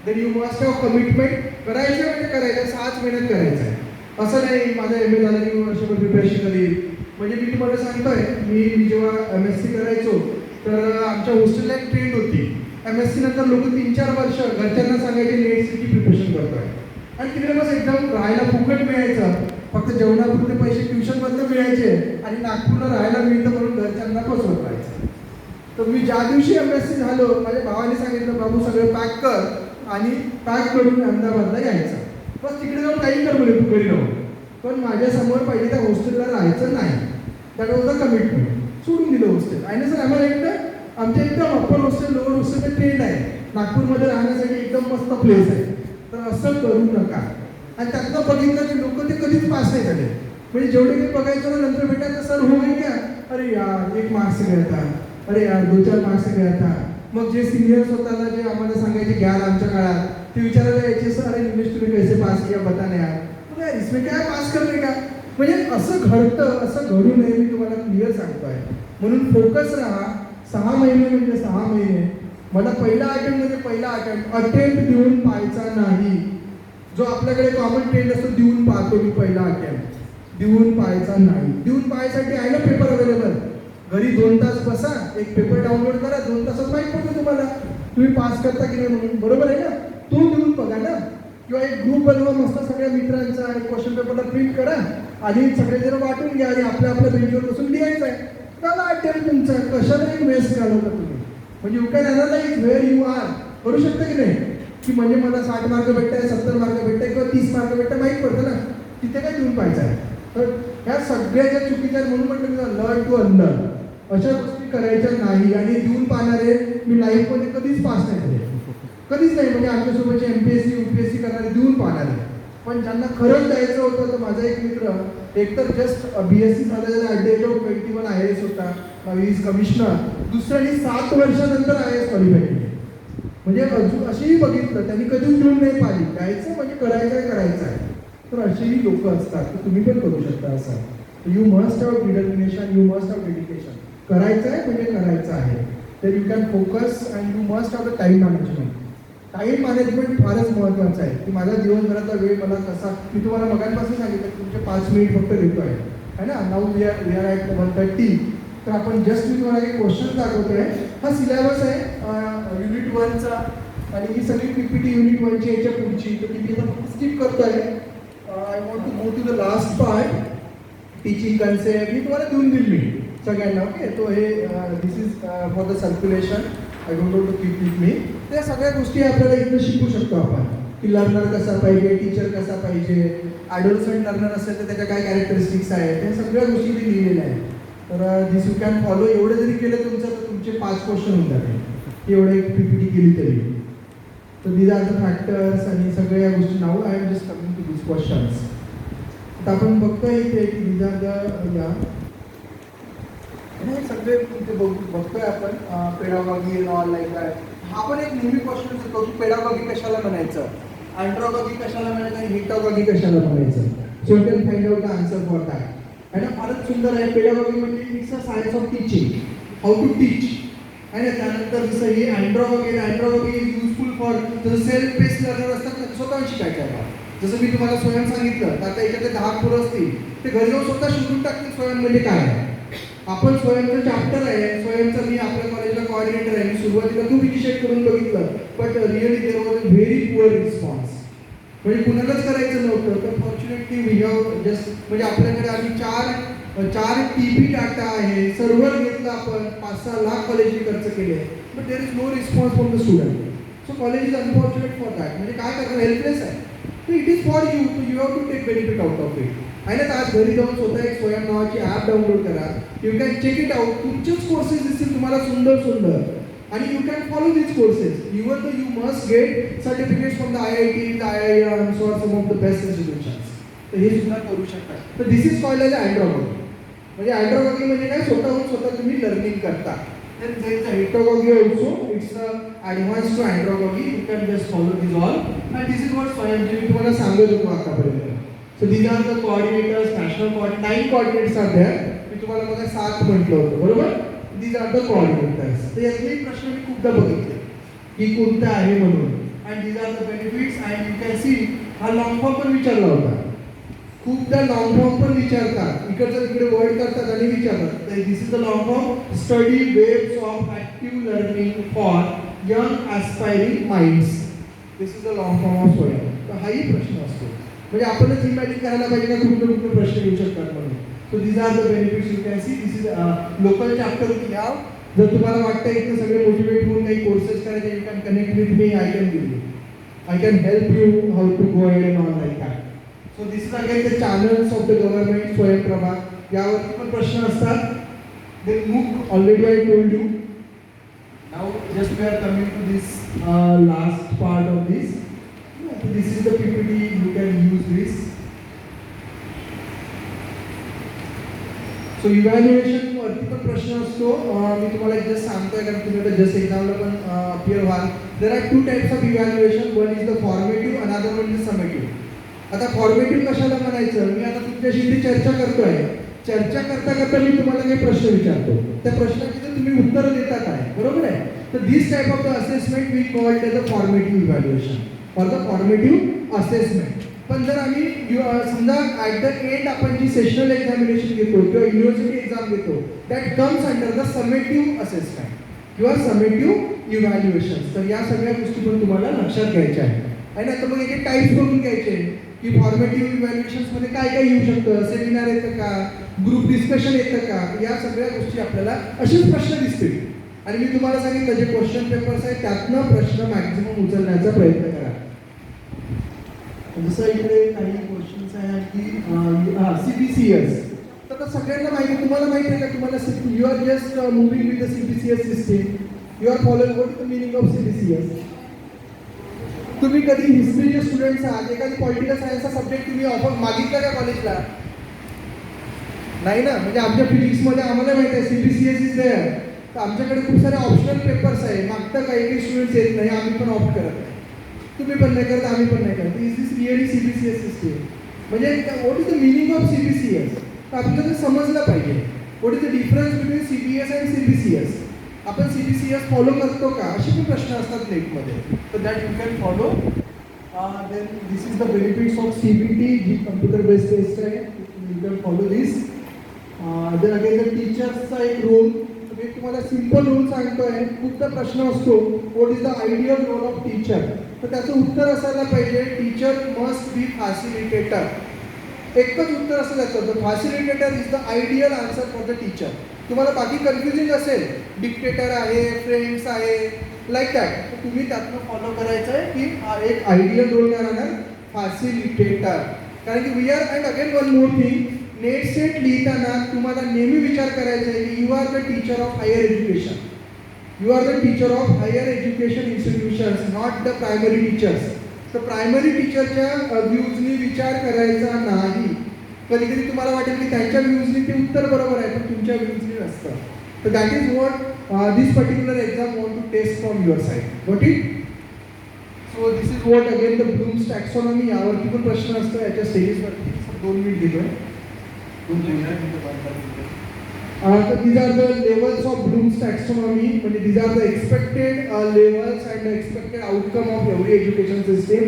Then you must have commitment. करायचं म्हणजे करायचं, 6 महिन्यात करायचं आहे. असं नाही माझं MA झालं की वर्षभर प्रिपरेशन करेल. म्हणजे मी तुम्हाला सांगतोय, मी जेव्हा MSc करायचो तर आमच्या हॉस्टेलला एक ट्रेंड होती. MSc नंतर लोक 3-4 वर्ष घरच्यांना सांगायचे नेटची प्रिपरेशन करतोय, आणि तिकडे बस एकदम राहायला फुकट मिळायचं, फक्त जेवणापुरते पैसे ट्युशनमधनं मिळायचे आणि नागपूरला राहायला मिळतं म्हणून घरच्यांना फसवत राहायचं. तर मी ज्या दिवशी MSc झालो, माझ्या भावाने सांगितलं, बाबू सगळं पॅक कर आणि पॅक करून अहमदाबादला यायचं, बस तिकडे जाऊन काही कर बोले तू घरी राहून. पण माझ्यासमोर पहिले त्या हॉस्टेलला राहायचं नाही, त्याला होतं कमिटमेंट. सोडून दिलं हॉस्टेल. आहे ना सर, आम्हाला एकटं आमच्या एकदम अप्पर हॉस्टेल लोअर हॉस्टेलचं ट्रेंड आहे. नागपूरमध्ये राहण्यासाठी एकदम मस्त प्लेस आहे. तर असं करू नका. आणि त्यातनं बघितलं की लोक ते कधीच पास नाही झाले. म्हणजे जेवढे काही बघायचं ना, नंतर भेटायचं, सर हो गई क्या, अरे यार 1 मार्क्स गया था, अरे यार 2-4 मार्क्स गया था. मग जे सिनियर्स होताना जे आम्हाला सांगायचे ज्ञान आमच्या काळात, ते विचारायला यायचे, सर अरे निमेश तुम्ही कैसे पास किया बताने यार. यार इसमें काय पास करणे का. म्हणजे असं घडतं, असं घडू नये, मी तुम्हाला क्लिअर सांगतोय. म्हणून फोकस राहा. 6 महिने म्हणजे 6 महिने. मला पहिला अटेम्प्ट देऊन पाहायचा नाही. जो आपल्याकडे कॉमन ट्रेंड असतो, देऊन पाहतो मी पहिला अटेम्प्ट, देऊन पाहायचा नाही. देऊन पाहायसाठी आहे ना पेपर अवेलेबल. घरी 2 तास बसा, एक पेपर डाउनलोड करा, 2 तासात माहीत पडतो तुम्हाला तुम्ही पास करता की नाही म्हणून. बरोबर आहे ना. तो देऊन बघा ना. किंवा एक ग्रुप बनवा मस्त सगळ्या मित्रांचा आणि क्वेश्चन पेपरला प्रिंट करा आणि सगळेजण वाटून घ्या आणि आपल्या बेंचवर बसून लिहायचं आहे. त्याला अटेम्प्ट तुमचा. कशालाही वेस्ट घालवता तुम्ही. म्हणजे you can analyse where you are. करू शकता की नाही, की म्हणजे मला 60 मार्क भेटताय, 70 मार्क भेटताय किंवा 30 मार्क भेटताय, माहीत पडतं ना. तिथे काय देऊन पाहायचं आहे. तर ह्या सगळ्या ज्या चुकीच्या, म्हणून म्हटलं मी लर्न टू अनलर्न. अशा गोष्टी करायच्या नाही. आणि देऊन पाहणारे मी लाईफमध्ये कधीच पास नाही झाले, कधीच नाही. म्हणजे आमच्यासोबतचे MPSC UPSC करणारे देऊन पाहणारे, पण ज्यांना खरंच द्यायचं होतं. तर माझा एक मित्र एकतर जस्ट BSc झालेला at the age of 21 IAS होता, इज कमिशनर. दुसऱ्याने 7 वर्षानंतर IAS क्वालिफाय केले. म्हणजे अजून असेही बघितलं, त्यांनी कधीच देऊन नाही पाहिली. द्यायचं म्हणजे करायचं आहे. तर असेही लोक असतात, तर तुम्ही पण करू शकता असं. You must have determination, you must have dedication. करायचं आहे म्हणजे करायचं आहे. तर you can focus and you must have the time management. Time management फारच महत्त्वाचं आहे, की माझा दिवसभराचा वेळ मला कसा. मी तुम्हाला मगांपासून सांगितलं की तुमचे 5 मिनिट फक्त देतो आहे ना. Now we are at 1:30. तर आपण जस्ट मी तुम्हाला एक क्वेश्चन दाखवतोय. हा सिलेबस आहे युनिट 1चा, आणि ही सगळी PPT युनिट 1ची याच्या पुढची. तर मी स्किप करतोय. I want to go to the last part, teaching concept. मी तुम्हाला देऊन दिली मी सगळ्यांना. ओके, तो हे this is for the circulation. I don't know to keep with me. त्या सगळ्या गोष्टी आपल्याला इथं शिकू शकतो आपण, की लर्नर कसा पाहिजे, टीचर कसा पाहिजे, ॲडोलसंट लर्नर असेल तर त्याच्या काय कॅरेक्टरिस्टिक्स आहेत, त्या सगळ्या गोष्टी इथे लिहिलेल्या आहेत. तर दिस यू कॅन फॉलो. एवढं जरी केलं तुमचं तर तुमचे 5 क्वेश्चन होऊन जाते, एवढं एक PPT केली तरी. तर दीज आर द फॅक्टर्स आणि सगळ्या गोष्टी. Now I am just coming to this questions. आता आपण बघतोय इथे की दीज आर द या सगळे इथे बघतोय आपण पेडागॉगी ऑल लाईक काय. हा पण एक नेहमी क्वेश्चन होतो की पेडागॉगी कशाला म्हणायचं, अँड्रॉगॉगी कशाला म्हणायचं आणि हिटागॉगी कशाला म्हणायचं. So you can find out the answer for that. आणि फारच सुंदर आहे. पेडागॉगी म्हणजे it's a science of teaching, how to teach. आणि त्यानंतर जसं हे अँड्रॉगॉगी इज युजफुल फॉर जसं सेल्फ बेस्ड लर्नर असतात ना, स्वतः शिकायचं आहे. जसं मी तुम्हाला स्वयं सांगितलं, तर आता याच्यात 10 पोरं असतील, ते घरी जाऊन स्वतः शोधून टाकतील स्वयं म्हणजे काय. आपण स्वयंचं चॅप्टर आहे. स्वयंचं मी आपल्या कॉलेजला कोऑर्डिनेटर आहे. मी सुरुवातीला खूप इनिशिएट करून बघितलं, but really there was a very poor response. म्हणजे कुणालाच करायचं नव्हतं. तर फॉर्च्युनेटली वी हॅव जस्ट, म्हणजे आपल्याकडे आम्ही चार TB डाटा आहे. सर्व्हर घेतलं आपण, 5-6 लाख कॉलेजने खर्च केले, but there is no response from the student. So college is unfortunate for that. म्हणजे काय करणार, हेल्पलेस आहे. तर it is for you, you have to take benefit out of it. आहे ना. आज घरी जाऊन स्वतः एक स्वयं नावाची ॲप डाउनलोड करा. You can check it out. तुमचेच कोर्सेस दिसतील तुम्हाला सुंदर, आणि you can follow these courses. Even though you must get certificates from the IIT, IIMs or some of the best institutions. तर हे सुद्धा करू शकता. तर दिस इज कॉल्ड एज अँड्रॉगॉगी. म्हणजे अँड्रॉगॉगी म्हणजे काय, स्वतः तुम्ही लर्निंग करता. Then there is a heterogogy also. It's advanced to androgogy. You can just follow this all. And this is what स्वयंजी मी तुम्हाला सांगत होतो आतापर्यंत. So these are the coordinators, national coordinates. 9 coordinates are there. मी तुम्हाला बघा 7 म्हटलं होतं, बरोबर. These are the coordinators. तर यातले प्रश्न मी खूपदा बघितले की कोणतं आहे म्हणून. And these are the benefits. And you can see हा लॉंग फॉर्म पण विचारला होता. खूपदा लॉंग फॉर्म पण विचारतात, इकडचं तिकडे वर्ड करतात आणि विचारतात. This is the long form, study waves of active learning for young aspiring minds. This is the long form of Swayam. तर हाही प्रश्न असतो. म्हणजे आपणच इमॅजिन करायला पाहिजे ना कुठले प्रश्न येऊ शकतात म्हणून. So this are the benefits. You can see this is local chapter we have. जर तुम्हाला वाटतं इथं सगळे मोटिवेट होऊन काही कोर्सेस करायचे, you can connect with me. I can give you, I can help you how to go ahead and all like that. So this is again the channels of the government, Swayam Prabha. यावरती पण प्रश्न असतात. Then MOOC already I told you. Now just we are coming to this last part of this. This is the PPT. You can use this. So evaluation वरती पण प्रश्न असतो. मी तुम्हाला just सांगतोय कारण तुम्ही आता जस्ट एक्झामला पण अपियर व्हाल. There are 2 types of evaluation. One is the formative, another one is summative. आता फॉर्मेटिव्ह कशाला म्हणायचं, मी आता तुमच्याशी इथे चर्चा करतोय. चर्चा करता मी तुम्हाला काही प्रश्न विचारतो, त्या प्रश्नाची तर तुम्ही उत्तर देता काय, बरोबर आहे. तर this type of the assessment we called as a formative evaluation for the formative assessment. पण जर आम्ही समजा ॲट द एंड आपण जी सेशनल एक्झामिनेशन घेतो किंवा युनिव्हर्सिटी एक्झाम घेतो, that comes under the summative assessment किंवा समेटिव्ह इव्हॅल्युएशन. तर या सगळ्या गोष्टी पण तुम्हाला लक्षात घ्यायच्या आहेत. आणि आता मग याचे टाईप्स करून घ्यायचे की फॉर्मेटिव्ह इव्हॅल्युएशन्समध्ये काय काय येऊ शकतं. सेमिनार येतं का, ग्रुप डिस्कशन येतं का, या सगळ्या गोष्टी आपल्याला असेच प्रश्न दिसतील. आणि मी तुम्हाला सांगितलं जे क्वेश्चन पेपर्स आहेत त्यातनं प्रश्न मॅक्झिमम उचलण्याचा प्रयत्न करा. जसं इकडे काही क्वेश्चन्स आहेत की CBCS. तर सगळ्यांना माहिती, तुम्हाला माहिती आहे का, तुम्हाला you are just moving with the CBCS system, you are following what is the meaning of CBCS. तुम्ही कधी हिस्ट्रीचे स्टुडंट्स आहात, एखादी पॉलिटिकल सायन्सचा सब्जेक्ट तुम्ही ऑफर मागितला का कॉलेजला? नाही ना. म्हणजे आमच्या फिजिक्समध्ये आम्हाला माहिती आहे CBCS इज देअर, तर आमच्याकडे खूप सारे ऑप्शनल पेपर्स आहे. मागता काही स्टुडंट्स येत नाही, आम्ही पण ऑप्ट करत नाही. तुम्ही पण नाही करत, आम्ही पण नाही करत. Is this really CBCS system? म्हणजे what is the meaning of CBCS? तर आपल्याला ते समजलं पाहिजे. What is the difference between CBS and CBCS? आपण CBCS फॉलो करतो का, असे पण प्रश्न असतात नेटमध्ये. तर that you can follow. Then this is the benefits of CBT, जी कम्प्युटर बेस्ड टेस्ट आहे. You can follow this. Then again the टीचर्सचा एक रोल. मी तुम्हाला सिंपल रूल सांगतोय. खूपदा प्रश्न असतो what is the ideal role of teacher, तर त्याचं उत्तर असायला पाहिजे टीचर मस्ट बी फॅसिलिटेटर. एकच उत्तर असं त्याचं, the facilitator is the ideal answer for the teacher. तुम्हाला बाकी कन्फ्युजिंग असेल, डिक्टेटर आहे, फ्रेंड्स आहे, लाईक दॅट, तर तुम्ही त्यातनं फॉलो करायचं आहे की हा एक आयडियल रोल काय राहणार, फॅसिलिटेटर. कारण की we are, and again one more thing, NET SET लिहिताना तुम्हाला नेहमी विचार करायचा आहे की you are the teacher of higher education. You are the teacher of higher education institutions, not the primary teachers. तर प्रायमरी टीचरच्या व्ह्यूजनी विचार करायचा नाही. कधी कधी तुम्हाला वाटेल की त्यांच्या व्ह्यूजनी ते उत्तर बरोबर आहे, पण तुमच्या व्ह्यूजनी नसतं. तर that is what this particular exam want to test from your side. Got it? So this is what again the Bloom's taxonomy. यावरती पण प्रश्न असतो याच्या स्टेजेसवरती. 2 मिनिट घेतोय. These are the levels of Bloom's taxonomy. These are the expected levels and the expected outcome of every education system.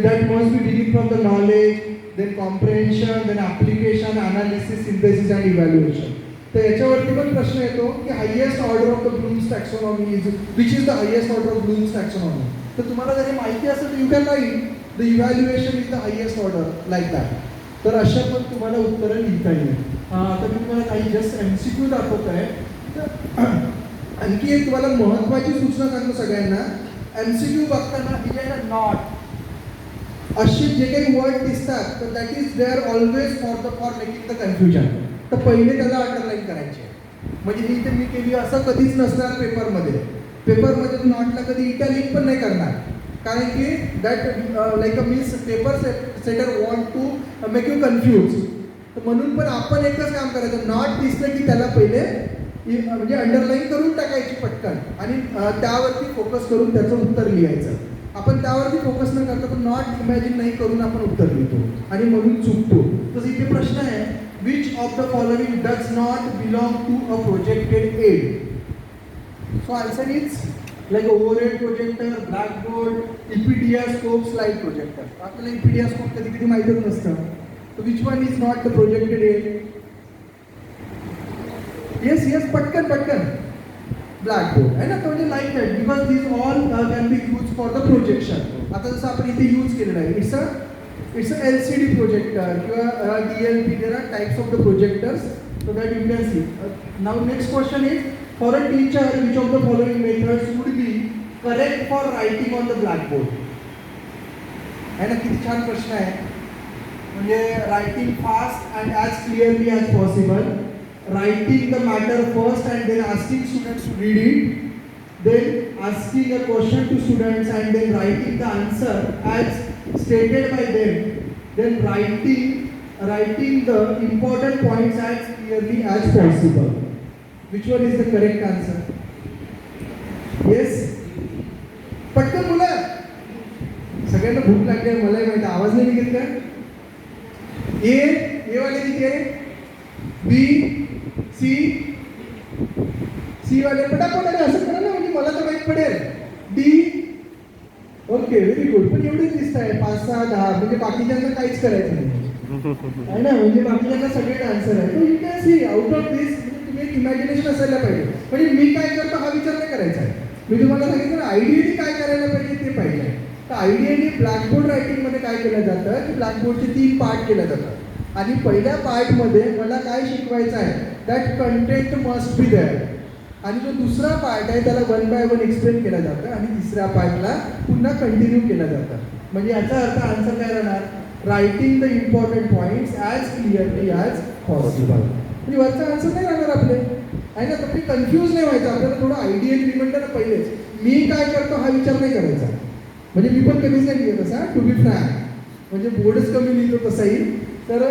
That must be beginning from the knowledge, then comprehension, then application, analysis, synthesis and evaluation. तर याच्यावरती पण प्रश्न येतो की highest order of the Bloom's taxonomy is, which is the highest order of Bloom's taxonomy. तर तुम्हाला जर हे माहिती असेल तर you can write the evaluation is the highest order, like that. तर अशा पण तुम्हाला उत्तरं लिहिता येईल. तर मी तुम्हाला काही जस्ट MCQ दाखवत आहे. तर आणखी एक तुम्हाला महत्त्वाची सूचना सांगतो सगळ्यांना. MCQ बघताना हे आहे ना, नॉट असे जे काही वर्ड दिसतात, तर that is there always for making the confusion. तर पहिले त्याला अंडरलाईन करायचे. म्हणजे ही तर मी केली असं कधीच नसणार पेपरमध्ये. पेपरमध्ये नॉटला कधी इटॅलिक पण नाही करणार, कारण की that like a means paper setter want to make you confuse. तर म्हणून पण आपण एकच काम करायचं, नॉट दिसलं की त्याला पहिले म्हणजे अंडरलाईन करून टाकायची पटकन आणि त्यावरती फोकस करून त्याचं उत्तर लिहायचं. आपण त्यावरती फोकस न करता पण नॉट इमॅजिन नाही करून आपण उत्तर लिहितो आणि म्हणून चुकतो. तसं इथे प्रश्न आहे, which of the following does not belong to a projected aid. So answer is like overhead projector, blackboard, EPDR scope, slide projector. आपल्याला EPDR scope कधी कधी माहीतच नसतं. So which one is not the projected aid? Yes, पटकन blackboard आहे ना. तो म्हणजे like that, because these all can be used for the projection. आता जसं आपण इथे यूज केलेलं आहे, it's a LCD projector किंवा DLP. There are types of the projectors so that you can see. Now next question is, for a teacher, which of the following methods would be correct for writing on the blackboard? है ना, किती छान प्रश्न आहे. म्हणजे writing fast and as clearly as possible, writing the matter first and then asking students to read it, then asking a question to students and then writing the answer as stated by them, then writing the important points as clearly as possible. Which one is the correct answer? Yes? पटकन बोला. सगळ्यांना भूक लागली आहे, मलाही माहिती. आवाज नाही निघत का? ए वाले किती आहे? बी, सी वाले पटापट आले. असं करा ना, म्हणजे मला तर माहीत पडेल. D, okay, very good. पण एवढेच दिसत आहे 5, 6, 10, म्हणजे बाकीच्यांना काहीच करायचं नाही आहे ना. म्हणजे बाकीच्यांना सगळे आन्सर आहे. तो you can see out of this एक इमॅजिनेशन असायला पाहिजे. म्हणजे मी काय करतो हा विचार नाही करायचा आहे. मी तुम्हाला सांगितलं आयडियली काय करायला पाहिजे ते पाहिजे. तर आयडियली ब्लॅकबोर्ड रायटिंगमध्ये काय केलं जातं की ब्लॅकबोर्डचे 3 पार्ट केले जातात. आणि पहिल्या पार्टमध्ये मला काय शिकवायचं आहे, that content must be there. आणि जो दुसरा पार्ट आहे त्याला 1 by 1 एक्सप्लेन केलं जातं आणि तिसऱ्या पार्टला पुन्हा कंटिन्यू केलं जातं. म्हणजे याचा अर्थ आन्सर काय राहणार, writing the important points as clearly as possible. म्हणजे वरचा आन्सर नाही राहणार आपले आहे ना. तर ते कन्फ्यूज नाही व्हायचं, आपल्याला थोडं आयडियल मी म्हणतो ना पहिलेच मी काय करतो हा विचार नाही करायचा. म्हणजे मी पण कधीच नाही लिहित तसा टू बी फ्रँक, म्हणजे बोर्डच कमी लिहितो तसाही. तर